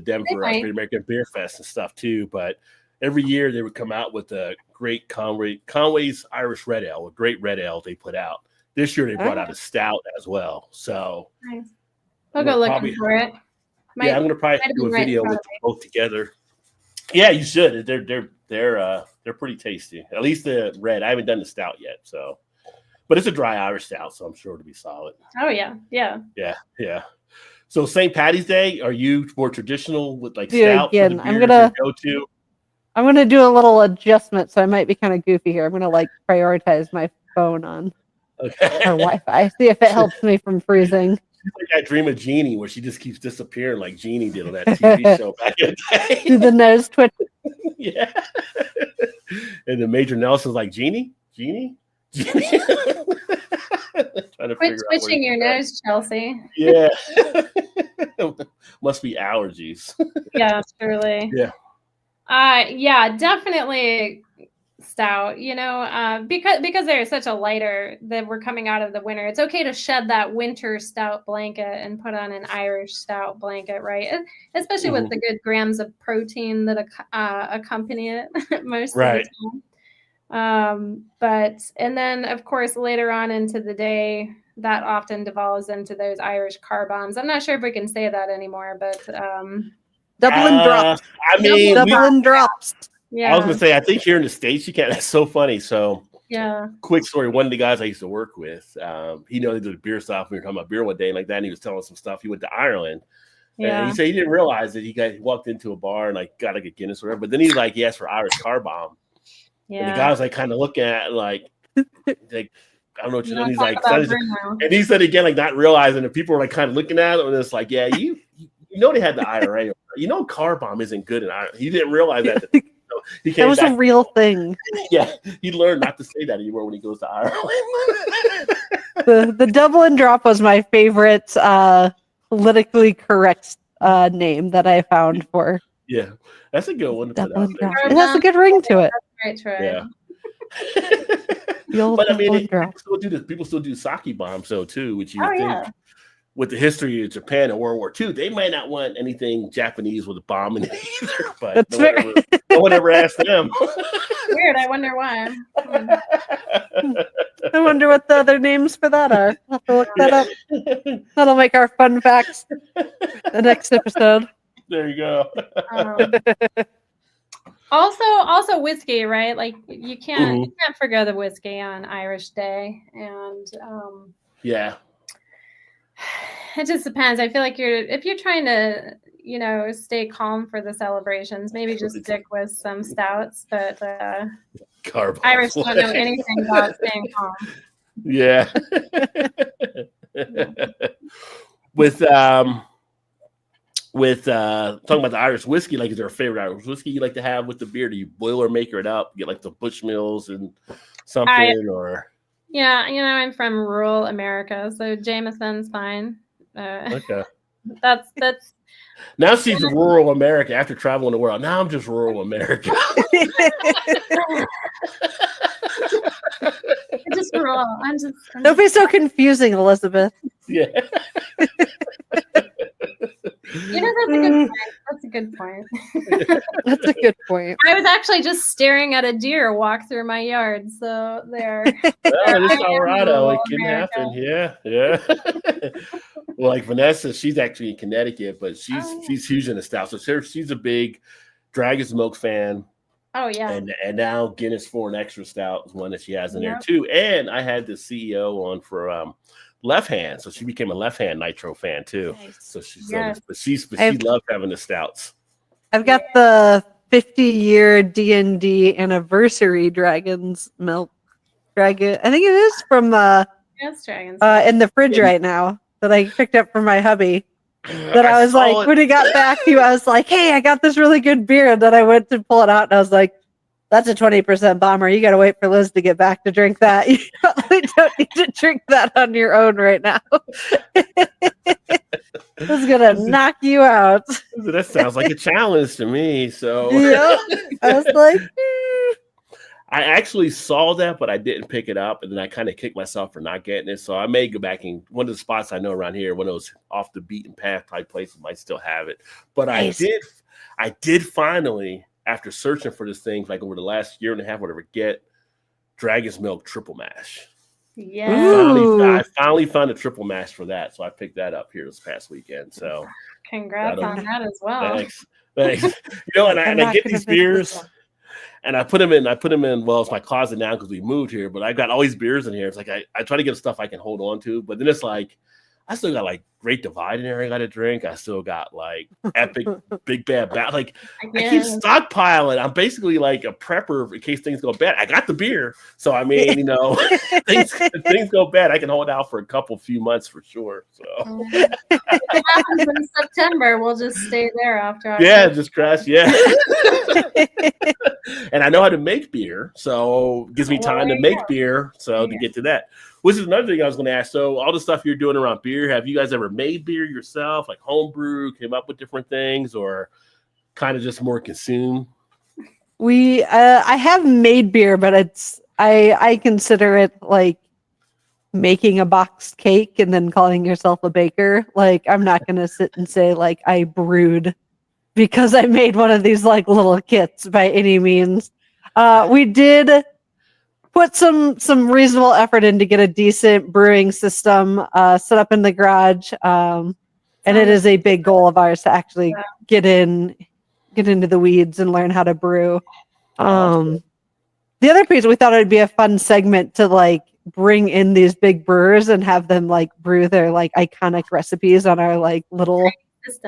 Denver might. Great American Beer Fest and stuff too. But every year they would come out with a great Conway's Irish Red Ale, a great red ale they put out. This year they brought out a stout as well. So Nice. I'll I'm go gonna looking probably- for it. yeah, I'm gonna probably might do a be right in video front with of them both together. Yeah, you should. They're pretty tasty. At least the red. I haven't done the stout yet, so. But it's a dry Irish stout, so I'm sure it'll be solid. Oh yeah. Yeah. So St. Patty's Day, are you more traditional with like Dude, stout? again, I'm gonna- go to. I'm going to do a little adjustment, so I might be kind of goofy here. I'm going to prioritize my phone on Okay. our Wi-Fi. See if it helps me from freezing. She's like that Dream of Jeannie where she just keeps disappearing like Jeannie did on that TV show back in the Do day. the nose twitch. Yeah. And then Major Nelson's like, Jeannie? Trying to Quit figure out where twitching to your go. nose, Chelsea. Yeah. Must be allergies. Yeah, surely. Yeah. Yeah, definitely stout. Because they're such a lighter that we're coming out of the winter. It's okay to shed that winter stout blanket and put on an Irish stout blanket, right? Especially with the good grams of protein that accompany it most Right. of the time. And then of course later on into the day, that often devolves into those Irish car bombs. I'm not sure if we can say that anymore, but Dublin drops. I mean, Dublin drops. yeah, I was gonna say, I think here in the States you can't. That's so funny. So, yeah. quick story. One of the guys I used to work with, he they did a beer stuff. We were talking about beer one day and like that. And he was telling some stuff. He went to Ireland. And Yeah. he said he didn't realize that he walked into a bar and like got like a Guinness or whatever. But then he asked for Irish car bomb. And the guy was like kind of looking at it, like I don't know what you know. He's like, and he said again, like not realizing that people were like kind of looking at him and it's like, yeah, you they had the IRA. Car bomb isn't good in Ireland. He didn't realize that. He That came was back. a real thing. Yeah, he learned not to say that anymore when he goes to Ireland. The Dublin drop was my favorite politically correct name that I found for Yeah, that's a good one to put out Dublin there. drop. It has a good ring to it. Right. Yeah. The old But I mean, Dublin drop. people still do sake bombs though too, which you Oh, would think yeah. with the history of Japan and World War II, they might not want anything Japanese with a bomb in it either. But That's fair. no one ever asked them. Weird. I wonder why. I wonder what the other names for that are. I'll have to look that up. That'll make our fun facts the next episode. There you go. Also whiskey, right? Like you can't Mhm. you can't forget the whiskey on Irish Day, and Yeah. it just depends. I feel like if you're trying to stay calm for the celebrations, maybe just stick with some stouts. But Carb. Irish don't know anything about staying calm. Yeah. with talking about the Irish whiskey, like is there a favorite Irish whiskey you like to have with the beer? Do you boil or maker it up? Get like the Bushmills and something or Yeah, I'm from rural America, so Jameson's fine. okay. That's Now she's rural America after traveling the world. Now I'm just rural America. just raw. I'm Don't be so confusing, Elizabeth. Yeah. That's a good point. That's a good point. I was actually just staring at a deer walk through my yard. So there. Well, it's Colorado. It can America. happen. Yeah. Well, like Vanessa, she's actually in Connecticut, but she's huge in the South. So she's a big Dragon's Milk fan. Oh yeah. And now Guinness Foreign Extra Stout is one that she has in there too. And I had the CEO on for Left Hand, so she became a Left Hand Nitro fan too. Nice. So she loves having the stouts. I've got the 50-year D&D anniversary Dragon's Milk Dragon. I think it is from Dragons. In the fridge right now that I picked up from my hubby. That I was like, when he got back, I was like, hey, I got this really good beer. And then I went to pull it out and I was like, that's a 20% bomber. You got to wait for Liz to get back to drink that. You probably don't need to drink that on your own right now. This is going to knock you out. That sounds like a challenge to me. So yep. I was like, I actually saw that, but I didn't pick it up. And then I kind of kicked myself for not getting it. So I may go back in one of the spots I know around here, one of those off the beaten path type places might still have it. But nice. I did finally, after searching for this thing like over the last year and a half, whatever, get Dragon's Milk Triple Mash. Yeah. I finally found a triple mash for that. So I picked that up here this past weekend. So congrats on that as well. Thanks. And I get these beers. And I put them in, well, it's my closet now because we moved here, but I've got all these beers in here. It's like I try to get stuff I can hold on to, but then it's like, I still got like Great Divide in there I got to drink. I still got like Epic Big Bad Bad. Like I keep stockpiling. I'm basically like a prepper in case things go bad. I got the beer. So, I mean, things go bad. I can hold out for a few months for sure. So what happens in September, we'll just stay there after. Just crash. Yeah. And I know how to make beer. So it gives me time to make beer. So to get to that. Which is another thing I was going to ask. So all the stuff you're doing around beer, have you guys ever made beer yourself, like homebrew, came up with different things, or kind of just more consume? I have made beer, but I consider it like making a boxed cake and then calling yourself a baker. Like I'm not going to sit and say like I brewed because I made one of these like little kits by any means. We did put some reasonable effort in to get a decent brewing system set up in the garage. And it is a big goal of ours to actually get into the weeds and learn how to brew. The other piece, we thought it would be a fun segment to like bring in these big brewers and have them like brew their like iconic recipes on our like little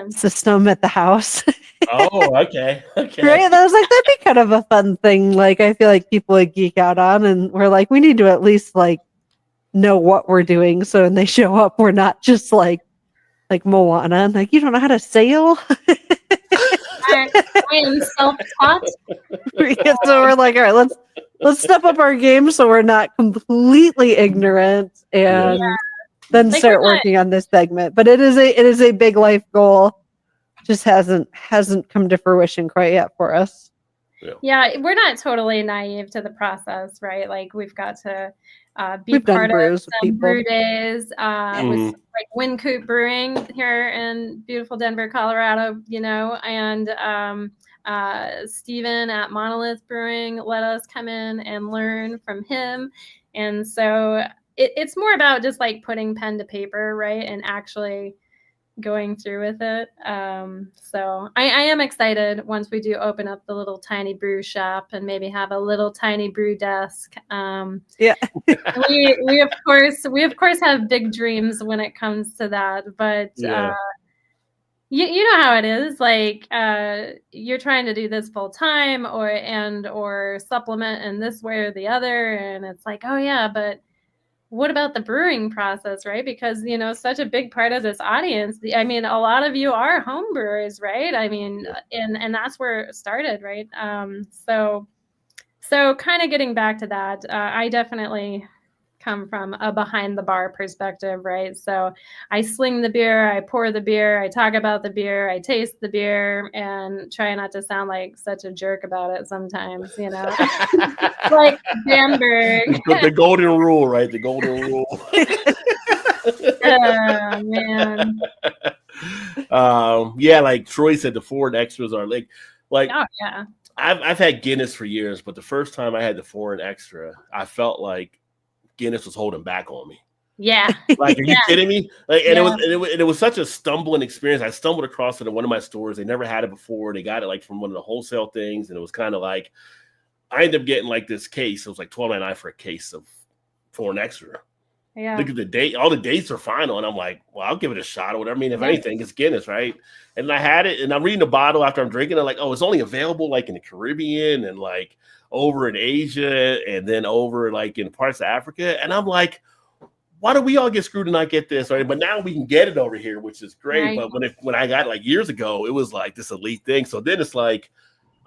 system at the house. Oh, okay. Right? And I was like, that'd be kind of a fun thing. Like, I feel like people would geek out on, and we're like, we need to at least like know what we're doing. So when they show up, we're not just like Moana, like, you don't know how to sail. I am self-taught. So we're like, all right, let's step up our game so we're not completely ignorant and then start working on this segment. But it is a big life goal. Just hasn't come to fruition quite yet for us. Yeah, we're not totally naive to the process, right? Like we've got to be part of some brew days with like Wincoop Brewing here in beautiful Denver, Colorado, and Steven at Monolith Brewing let us come in and learn from him. And so it's more about just like putting pen to paper, right? And actually going through with it. So I am excited once we do open up the little tiny brew shop and maybe have a little tiny brew desk. We of course have big dreams when it comes to that, but you know how it is. Like you're trying to do this full time or supplement in this way or the other, and it's like, oh yeah, but what about the brewing process, right? Because, such a big part of this audience, I mean, a lot of you are home brewers, right? I mean, and that's where it started, right? So kind of getting back to that, I definitely come from a behind the bar perspective, right? So I sling the beer, I pour the beer, I talk about the beer, I taste the beer, and try not to sound like such a jerk about it sometimes, like Bamberg. The golden rule, right? The golden rule. Oh man. Yeah, like Troy said, the foreign extras are like Oh yeah. I've had Guinness for years, but the first time I had the foreign extra, I felt like Guinness was holding back on me. Yeah. Like, are you kidding me? Like, and Yeah. it was such a stumbling experience. I stumbled across it in one of my stores. They never had it before. They got it like from one of the wholesale things, and it was kind of like I ended up getting like this case. It was like $12.99 for a case of foreign extra. Yeah. Look at the date. All the dates are final, and I'm like, well, I'll give it a shot or whatever. I mean, if Yeah. anything, it's Guinness, right? And I had it, and I'm reading the bottle after I'm drinking. I'm like, oh, it's only available like in the Caribbean and like over in Asia, and then over like in parts of Africa. And I'm like, why do we all get screwed and not get this? Right? But now we can get it over here, which is great. Right. But when I got it like years ago, it was like this elite thing. So then it's like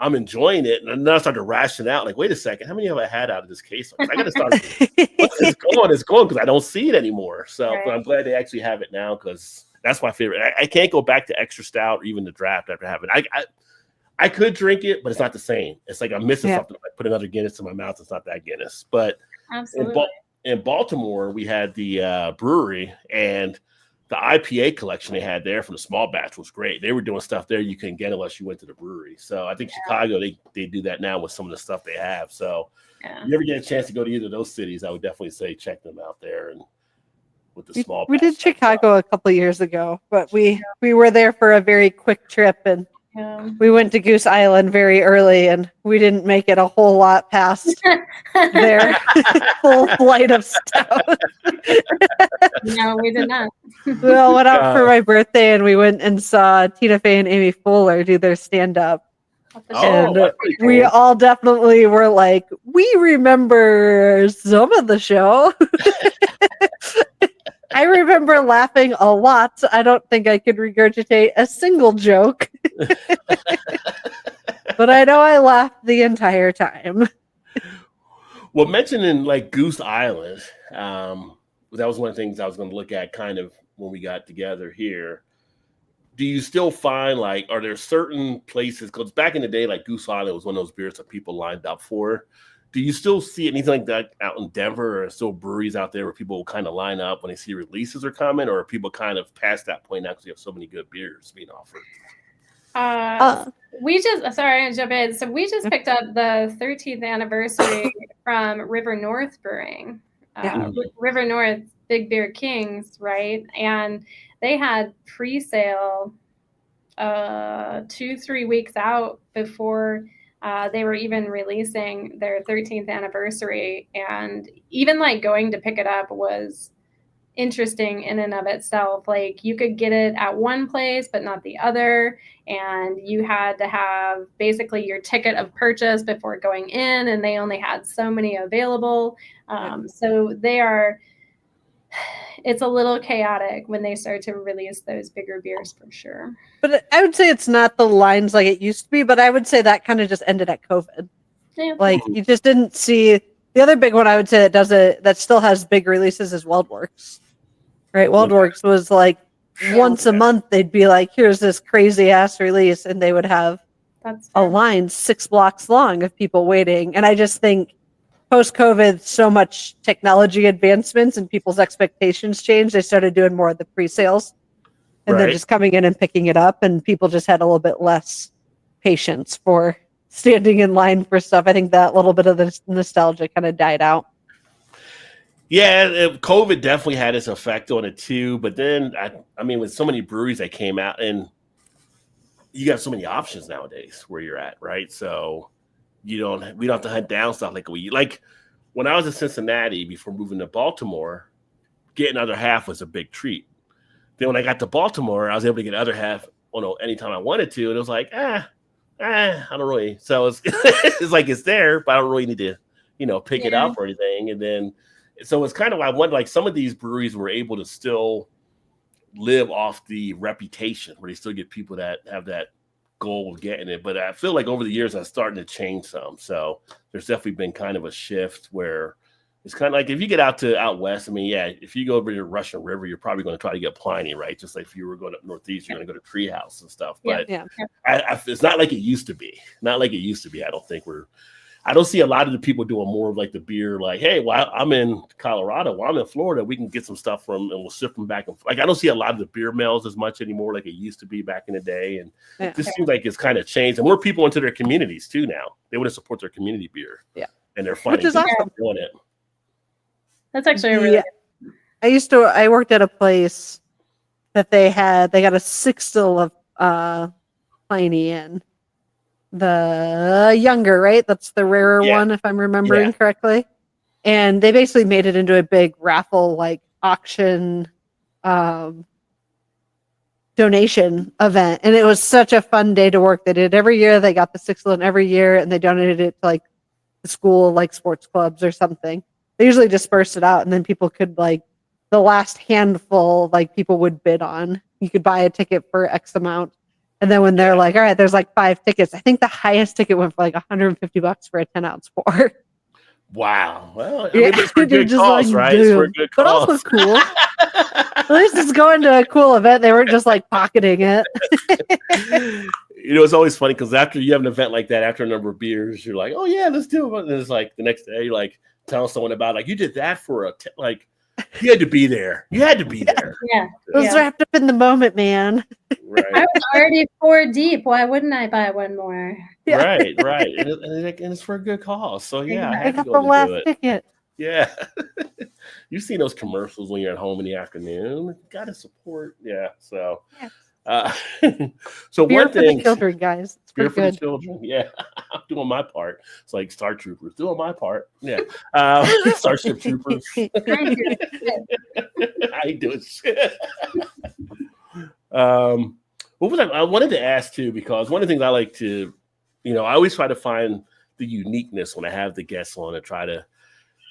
I'm enjoying it, and then I started to ration out. Like, wait a second, how many have I had out of this case? I got to start. Once it's gone because I don't see it anymore. So, Right. but I'm glad they actually have it now because that's my favorite. I can't go back to extra stout or even the draft after having it. I could drink it, but it's not the same. It's like I'm missing something. If I put another Guinness in my mouth, it's not that Guinness. But Absolutely. in Baltimore, we had the brewery, and the IPA collection they had there from the small batch was great. They were doing stuff there you couldn't get unless you went to the brewery. So I think Chicago, they do that now with some of the stuff they have. So if you ever get a chance to go to either of those cities, I would definitely say check them out there. And with the small we batch did stuff. Chicago a couple years ago, but we were there for a very quick trip, and we went to Goose Island very early, and we didn't make it a whole lot past their full flight of stout. No, we did not. We all went out for my birthday, and we went and saw Tina Fey and Amy Poehler do their stand-up. And that's pretty cool. we all definitely were like, we remember some of the show. I remember laughing a lot. I don't think I could regurgitate a single joke. But I know I laughed the entire time. Well, mentioning like Goose Island, that was one of the things I was going to look at kind of when we got together here. Do you still find like, are there certain places? Because back in the day, like Goose Island was one of those beers that people lined up for. Do you still see anything like that out in Denver, or still breweries out there where people will kind of line up when they see releases are coming, or are people kind of past that point now because you have so many good beers being offered? We just, sorry to jump in. So we just picked up the 13th anniversary from River North Brewing. River North, Big Beer Kings, right? And they had pre-sale 2-3 weeks out before they were even releasing their 13th anniversary. And even like going to pick it up was interesting in and of itself. Like you could get it at one place but not the other, and you had to have basically your ticket of purchase before going in, and they only had so many available. So it's a little chaotic when they start to release those bigger beers, for sure. But I would say it's not the lines like it used to be, but I would say that kind of just ended at COVID. Yeah. Like you just didn't see the other big one. I would say that does it, that still has big releases, is WeldWorks. Right, WeldWorks was like once a month they'd be like, "Here's this crazy ass release," and they would have a line 6 blocks long of people waiting. And I just think post-COVID, so much technology advancements and people's expectations changed. They started doing more of the pre-sales, and then just coming in and picking it up, and people just had a little bit less patience for standing in line for stuff. I think that little bit of the nostalgia kind of died out. Yeah, COVID definitely had its effect on it too. But then, I mean, with so many breweries that came out, and you got so many options nowadays where you're at, right? So we don't have to hunt down stuff like when I was in Cincinnati before moving to Baltimore, getting other half was a big treat. Then when I got to Baltimore, I was able to get other half, anytime I wanted to, and it was like, I don't really. So it's it's like it's there, but I don't really need to, pick it up or anything, and then. So it's kind of, I wonder, like some of these breweries were able to still live off the reputation where they still get people that have that goal of getting it. But I feel like over the years, that's starting to change some. So there's definitely been kind of a shift where It's kind of like if you get out west. I mean, yeah, if you go over to Russian River, you're probably going to try to get Pliny, right? Just like if you were going up northeast, you're going to go to Treehouse and stuff. But it's not like it used to be. Not like it used to be. I don't see a lot of the people doing more of like the beer, like, hey, well, I'm in Colorado, well, I'm in Florida, we can get some stuff from, and we'll ship them back. Like, I don't see a lot of the beer mails as much anymore like it used to be back in the day. And this seems like it's kind of changed. And more people into their communities too now. They want to support their community beer. Yeah. And they're finding which is awesome. doing it. That's actually a really good. I worked at a place that they got a sixtel of Pliny in. The younger, right? That's the rarer one, if I'm remembering correctly. And they basically made it into a big raffle, like auction donation event. And it was such a fun day to work. They did it every year. They got the sixtel every year, and they donated it to like the school, like sports clubs or something. They usually dispersed it out, and then people could like the last handful, like people would bid on. You could buy a ticket for X amount. And then when they're like, all right, there's like 5 tickets. I think the highest ticket went for like $150 for a 10-ounce pour. Wow. Well, I mean, it's for good just cause, like, right? dude. It's for a good But cause. also cool. At least it's going to a cool event. They weren't just like pocketing it. You know, it's always funny because after you have an event like that, after a number of beers, you're like, oh, yeah, let's do it. And it's like the next day, you're like telling someone about, like, you did that for like, you had to be there. You had to be there. Yeah. It was wrapped up in the moment, man. Right. I was already 4 deep. Why wouldn't I buy one more? Yeah. Right. And it's for a good cause. So, yeah, I I had to got go the to last do it. ticket. Yeah. You've seen those commercials when you're at home in the afternoon. Got to support. Yeah. So, so Beer one for thing. the children, guys. It's Beer pretty for the good. children. Yeah. I'm doing my part. It's like Star Troopers doing my part. Yeah. Starship Troopers. I ain't doing shit. What was I wanted to ask too, because one of the things I like to, I always try to find the uniqueness when I have the guests on and try to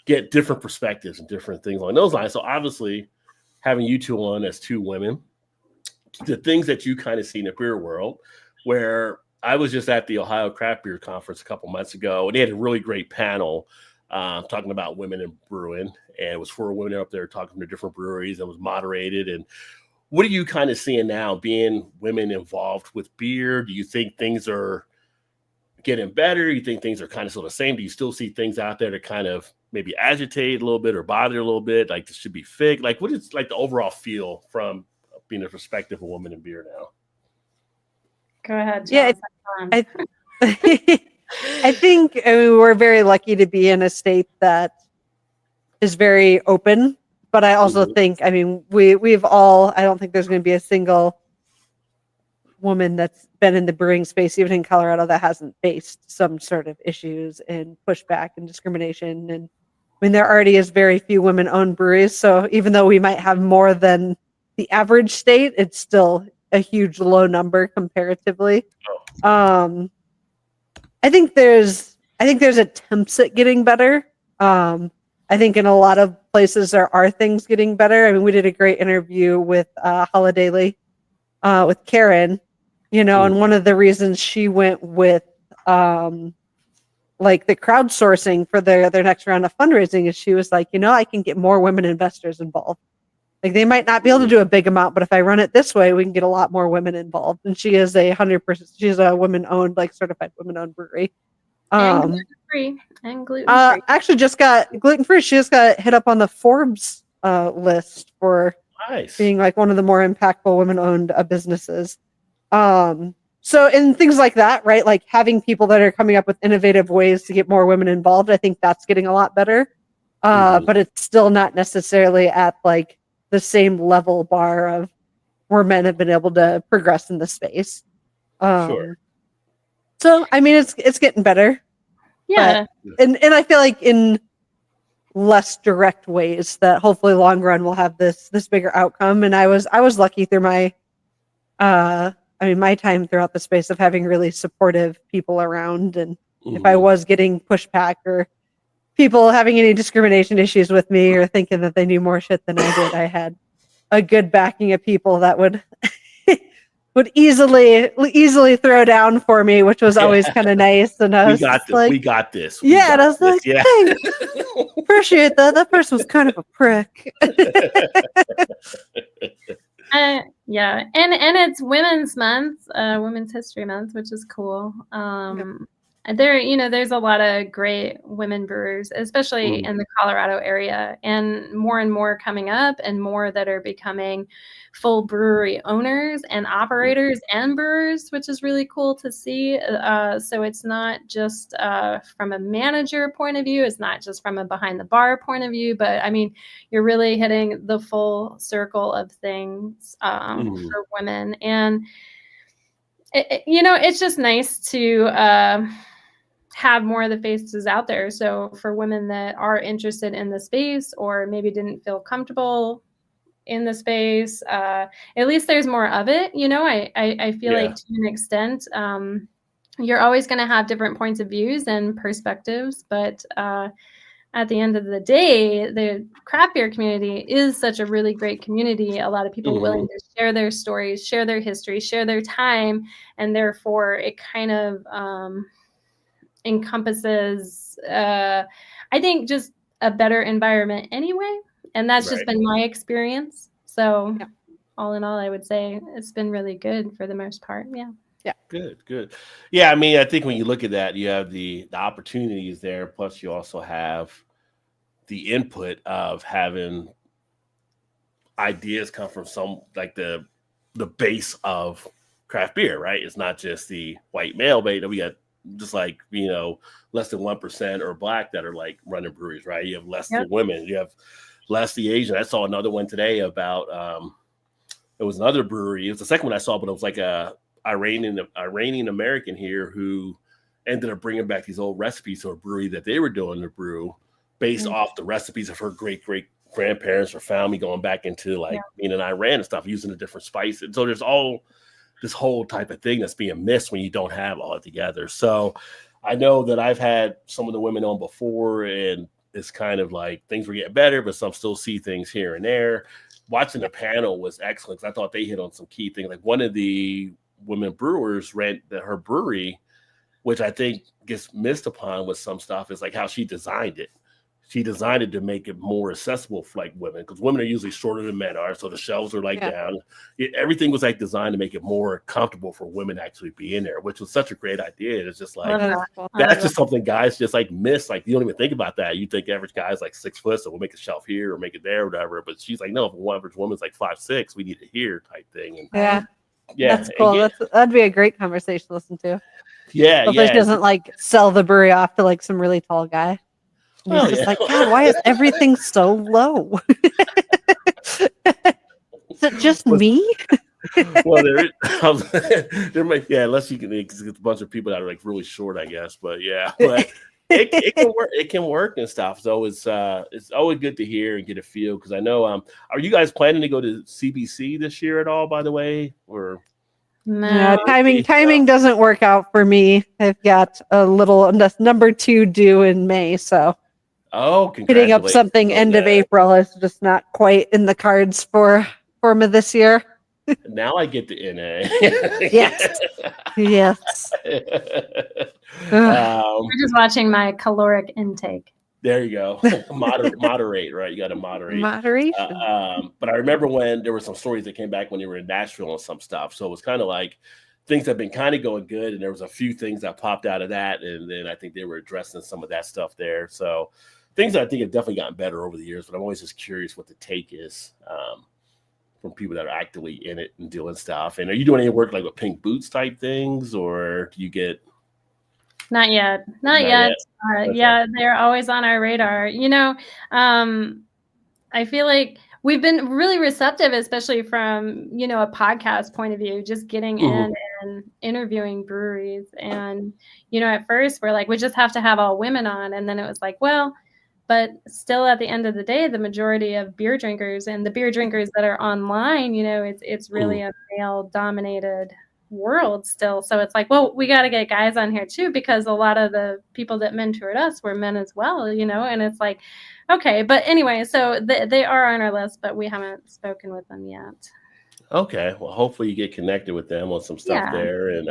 get different perspectives and different things along those lines. So obviously having you two on as two women, the things that you kind of see in the beer world, where I was just at the Ohio Craft Beer Conference a couple months ago, and they had a really great panel talking about women in brewing, and it was 4 women up there talking to different breweries, and was moderated. And what are you kind of seeing now, being women involved with beer? Do you think things are getting better? Do you think things are kind of still the same? Do you still see things out there that kind of maybe agitate a little bit or bother a little bit? Like this should be fixed? Like what is like the overall feel from being a perspective of a woman in beer now? Go ahead. Yeah, I think we're very lucky to be in a state that is very open. But I also think, we've all, I don't think there's going to be a single woman that's been in the brewing space, even in Colorado, that hasn't faced some sort of issues and pushback and discrimination. And there already is very few women-owned breweries. So even though we might have more than the average state, it's still a huge low number comparatively. I think there's attempts at getting better. I think in a lot of places there are things getting better. We did a great interview with Holiday Lee, with Karen, and one of the reasons she went with like the crowdsourcing for their next round of fundraising is she was like, I can get more women investors involved. Like they might not be able to do a big amount, but if I run it this way, we can get a lot more women involved. And she is 100%. She's a women-owned, like certified women-owned brewery. And gluten-free. And gluten-free. Actually, just got gluten-free. She just got hit up on the Forbes list for being like one of the more impactful women-owned businesses. So in things like that, right? Like having people that are coming up with innovative ways to get more women involved, I think that's getting a lot better. But it's still not necessarily at like the same level bar of where men have been able to progress in the space. Sure. So it's getting better. Yeah. And I feel like in less direct ways that hopefully long run will have this bigger outcome. And I was lucky through my my time throughout the space of having really supportive people around. And if I was getting pushback or people having any discrimination issues with me or thinking that they knew more shit than I did, I had a good backing of people that would would easily throw down for me, which was always kind of nice. And I We was got just this. like, We got this. yeah, and I was like, yeah. thanks, appreciate that. That person was kind of a prick. Yeah, and it's Women's Month, Women's History Month, which is cool. There's a lot of great women brewers, especially in the Colorado area, and more coming up, and more that are becoming full brewery owners and operators and brewers, which is really cool to see. So it's not just from a manager point of view, it's not just from a behind the bar point of view, but I mean, you're really hitting the full circle of things for women. And it's just nice to have more of the faces out there. So for women that are interested in the space, or maybe didn't feel comfortable in the space, at least there's more of it. I feel like to an extent, you're always going to have different points of views and perspectives, but at the end of the day, the craft beer community is such a really great community. A lot of people willing to share their stories, share their history, share their time, and therefore it kind of encompasses, I think, just a better environment anyway. And that's just been my experience. So all in all, I would say it's been really good for the most part. Yeah. Good. Yeah, I mean, I think when you look at that, you have the opportunities there. Plus, you also have the input of having ideas come from some, like the base of craft beer, right? It's not just the white male bait that we got, just like, less than 1% or black that are like running breweries, right? You have less the women, you have less the Asian. I saw another one today about it was another brewery. It was the second one I saw, but it was like a Iranian American here who ended up bringing back these old recipes to a brewery that they were doing the brew based off the recipes of her great grandparents or family, going back into like being in Iran and stuff, using a different spice. And so there's all this whole type of thing that's being missed when you don't have all it together. So I know that I've had some of the women on before, and it's kind of like things were getting better, but some still see things here and there. Watching the panel was excellent, because I thought they hit on some key things. Like one of the women brewers ran her brewery, which I think gets missed upon with some stuff, is like how she designed it. She designed it to make it more accessible for like women, because women are usually shorter than men are. So the shelves are like down. Everything was like designed to make it more comfortable for women to actually be in there, which was such a great idea. It's just like, that's just something guys just like miss. Like, you don't even think about that. You think average guy's like 6 foot, so we'll make a shelf here or make it there or whatever. But she's like, no, if one average woman's like 5'6", we need it here type thing. And that's cool. That'd be a great conversation to listen to. Hopefully she doesn't like sell the brewery off to like some really tall guy. And he's just like, God, why is everything so low? Is it just me? Well, there might, unless you can get a bunch of people that are like really short, I guess. But but it can work. It can work and stuff. So it's always good to hear and get a feel, because I know. Are you guys planning to go to CBC this year at all? By the way, or no, timing doesn't work out for me. I've got a little number 2 due in May, so hitting up something end of April is just not quite in the cards for me this year. Now I get the NA. Yes. We're just watching my caloric intake. There you go. Moderate, right? You got to moderate. Moderation. But I remember when there were some stories that came back when you were in Nashville and some stuff. So it was kind of like things have been kind of going good, and there was a few things that popped out of that, and then I think they were addressing some of that stuff there. So things I think have definitely gotten better over the years, but I'm always just curious what the take is from people that are actively in it and doing stuff. And are you doing any work like with Pink Boots type things, or do you get? Not yet. Yeah, they're always on our radar. I feel like we've been really receptive, especially from, a podcast point of view, just getting in and interviewing breweries. And, at first we're like, we just have to have all women on. And then it was like, well, but still at the end of the day, the majority of beer drinkers and the beer drinkers that are online, it's really a male dominated world still. So it's like, well, we got to get guys on here too, because a lot of the people that mentored us were men as well, and it's like, okay. But anyway, so they are on our list, but we haven't spoken with them yet. Okay. Well, hopefully you get connected with them on some stuff Yeah. there and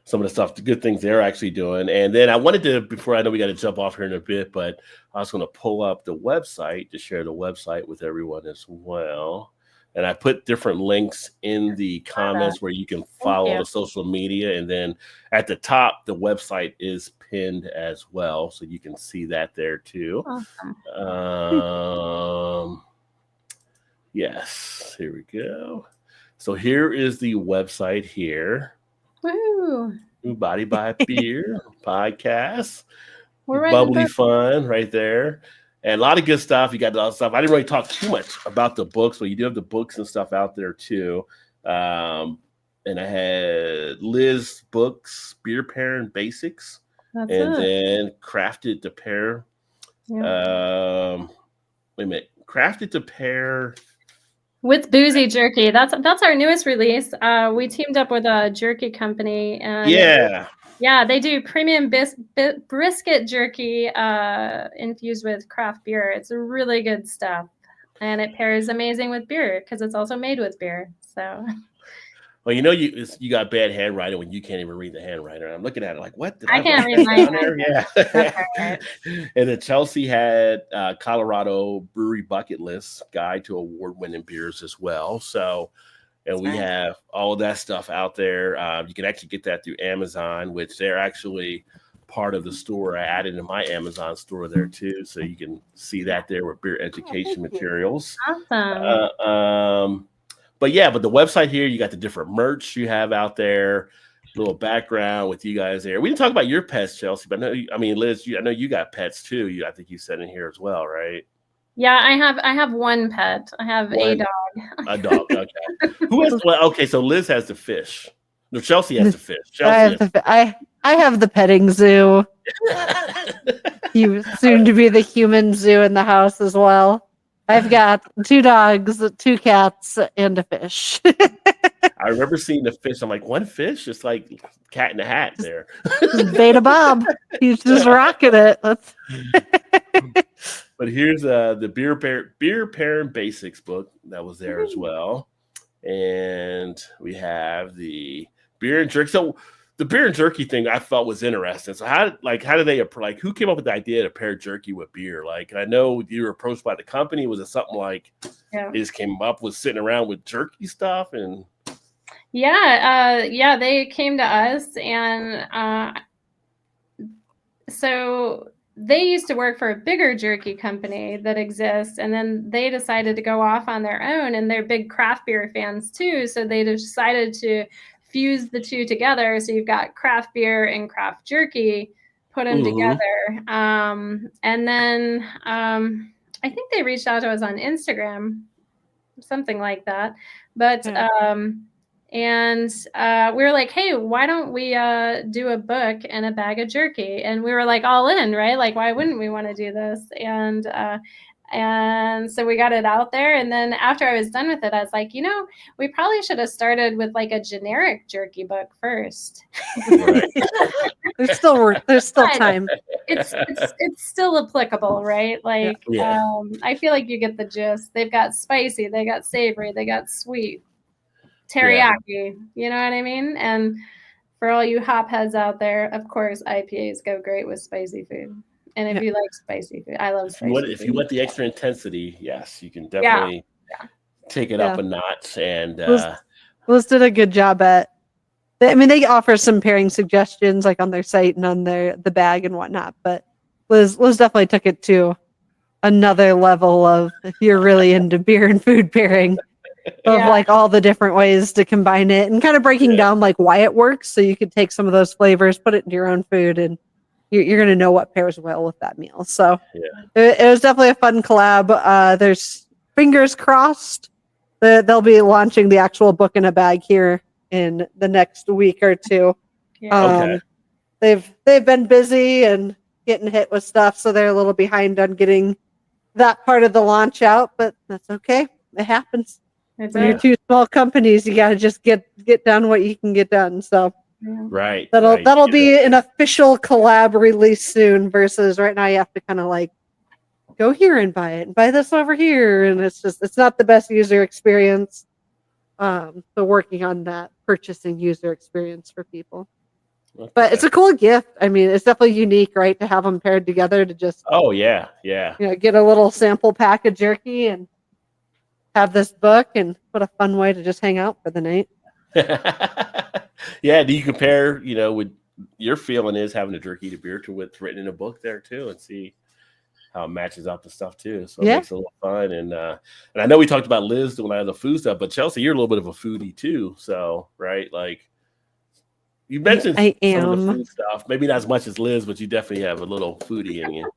some of the stuff, the good things they're actually doing. And then I wanted to, before I know we got to jump off here in a bit, but I was going to pull up the website to share the website with everyone as well. And I put different links in the comments where you can follow you. the social media. And then at the top, the website is pinned as well. So you can see that there too. Awesome. Yes, here we go. So here is the website here. Woo. Body by Beer podcast. We're right Bubbly above- fun right there. And a lot of good stuff. You got a lot of stuff. I didn't really talk too much about the books, but you do have the books and stuff out there too. And I had Liz books, Beer Pairing Basics, That's and it. then Crafted to Pair. Yeah. Wait a minute. Crafted to Pair. With Boozy Jerky. That's our newest release. We teamed up with a jerky company, and Yeah. they do premium brisket jerky infused with craft beer. It's really good stuff, and it pairs amazing with beer because it's also made with beer. So, Well, you know, you got bad handwriting when you can't even read the handwriting. I'm looking at it like, what? Did I can't write read that my down there? Yeah. That's all right. And then Chelsea had Colorado Brewery Bucket List Guide to Award-Winning Beers as well. So, and we have all of that stuff out there. You can actually get that through Amazon, which they're actually part of the store. I added in my Amazon store there too, so you can see that there with beer education materials. Awesome. But the website here, you got the different merch you have out there, little background with you guys there. We didn't talk about your pets, Chelsea, but Liz, I know you got pets too. I think you said in here as well, right? Yeah, I have one pet. I have a dog. A dog, okay. Who has? Well, okay, so Liz has the fish. No, Chelsea has the fish. Chelsea I have the petting zoo. You soon to be the human zoo in the house as well. I've got 2 dogs, 2 cats, and a fish. I remember seeing the fish. I'm like, one fish? It's like Cat in the Hat there. Beta Bob. He's just rocking it. But here's the beer pairing basics book that was there as well. And we have the beer and jerky. So the beer and jerky thing I thought was interesting. So how do they who came up with the idea to pair jerky with beer? Like, I know you were approached by the company. Was it something like they just came up with sitting around with jerky stuff? And they came to us, and so they used to work for a bigger jerky company that exists, and then they decided to go off on their own, and they're big craft beer fans too, so they decided to fuse the two together. So you've got craft beer and craft jerky, put them together. And then I think they reached out to us on Instagram, something like that. But and we were like, hey, why don't we do a book and a bag of jerky? And we were like all in, right? Like, why wouldn't we want to do this? And so we got it out there. And then after I was done with it, I was like, we probably should have started with like a generic jerky book first. Right. There's still time. It's still applicable, right? Like, I feel like you get the gist. They've got spicy, they got savory, they got sweet, teriyaki, you know what I mean? And for all you hop heads out there, of course, IPAs go great with spicy food. And if you like spicy food, I love spicy food. If you want the extra intensity, yes, you can definitely take it up a notch. And Liz did a good job at. They offer some pairing suggestions like on their site and on the bag and whatnot. But Liz definitely took it to another level of, if you're really into beer and food pairing, of like all the different ways to combine it and kind of breaking down like why it works, so you could take some of those flavors, put it into your own food, and you're going to know what pairs well with that meal. So it was definitely a fun collab. There's fingers crossed that they'll be launching the actual book in a bag here in the next week or two. They've been busy and getting hit with stuff, so they're a little behind on getting that part of the launch out, but that's okay. It happens. When you're 2 small companies, you got to just get done what you can get done. So that'll be an official collab release soon, versus right now you have to kind of like go here and buy it and buy this over here, and it's not the best user experience. So working on that purchasing user experience for people. Okay. But it's a cool gift. I mean, it's definitely unique, right? To have them paired together to just, Oh yeah, yeah. get a little sample pack of jerky and have this book, and what a fun way to just hang out for the night. Yeah. Do you compare, with your feeling is having a jerky to beer to what's written in a book there too, and see how it matches up to stuff too. So it Yeah. makes it a little fun. And I know we talked about Liz doing a lot of the food stuff, but Chelsea, you're a little bit of a foodie too. So right, like you mentioned I some of the am. food stuff, maybe not as much as Liz, but you definitely have a little foodie in you.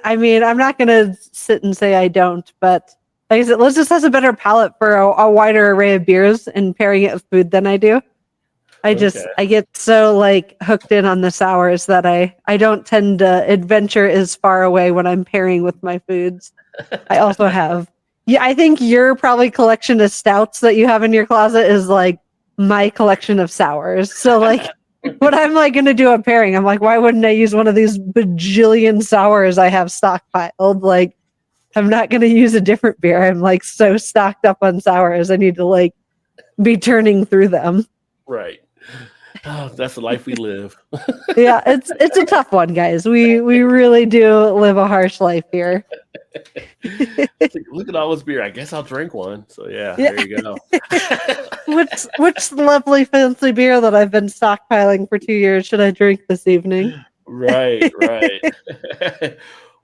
I mean, I'm not gonna sit and say I don't, but like I said, Liz just has a better palate for a wider array of beers and pairing it with food than I do. I get so like hooked in on the sours that I don't tend to adventure as far away when I'm pairing with my foods. I also have, I think your probably collection of stouts that you have in your closet is like my collection of sours. So like when I'm like going to do a pairing, I'm like, why wouldn't I use one of these bajillion sours I have stockpiled? Like, I'm not going to use a different beer. I'm like so stocked up on sours. I need to like be turning through them. Right. Oh, that's the life we live. Yeah, it's a tough one, guys. We really do live a harsh life here. Look at all this beer. I guess I'll drink one. So yeah. There you go. Which lovely fancy beer that I've been stockpiling for 2 years should I drink this evening? Right.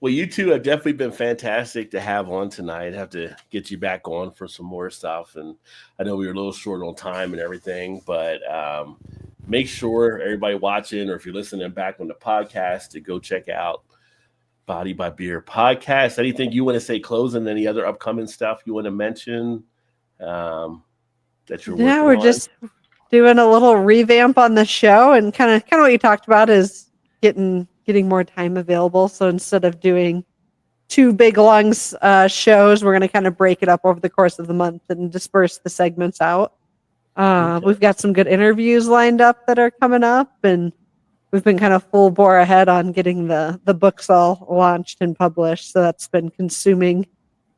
Well, you two have definitely been fantastic to have on tonight. I have to get you back on for some more stuff. And I know we were a little short on time and everything, but make sure everybody watching, or if you're listening back on the podcast, to go check out Body by Beer podcast. Anything you want to say closing, any other upcoming stuff you want to mention that you're working we're on? just doing a little revamp on the show, and kind of what you talked about is getting more time available. So instead of doing 2 big long shows, we're going to kind of break it up over the course of the month and disperse the segments out. Okay. We've got some good interviews lined up that are coming up, and we've been kind of full bore ahead on getting the books all launched and published. So that's been consuming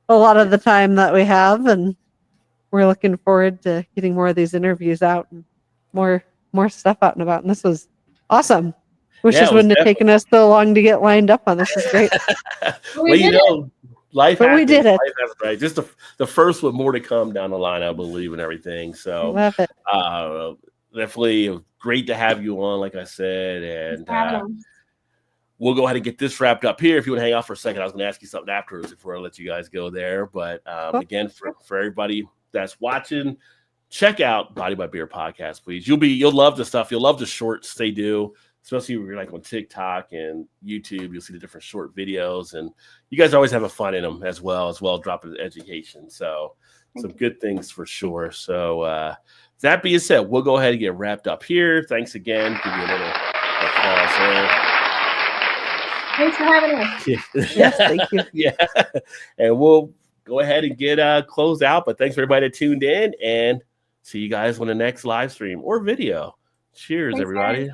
a lot of the time that we have, and we're looking forward to getting more of these interviews out and more stuff out and about. And this was awesome. Wishes wouldn't have taken us so long to get lined up on. This is great. Life but happens. We did it. Life happens, right? Just the first with more to come down the line, I believe, and everything. So Love it. Definitely great to have you on, like I said. And we'll go ahead and get this wrapped up here. If you want to hang out for a second, I was going to ask you something afterwards before I let you guys go there. But again, for everybody that's watching, check out Body by Beer podcast, please. You'll love the stuff. You'll love the shorts they do. Especially when you're like on TikTok and YouTube, you'll see the different short videos, and you guys are always having fun in them as well dropping education. So some good things for sure. So that being said, we'll go ahead and get wrapped up here. Thanks again. Give you a little applause there. Thanks for having us. Yes, thank you. Yeah. And we'll go ahead and get closed out. But thanks for everybody that tuned in, and see you guys on the next live stream or video. Cheers, Thanks, everybody.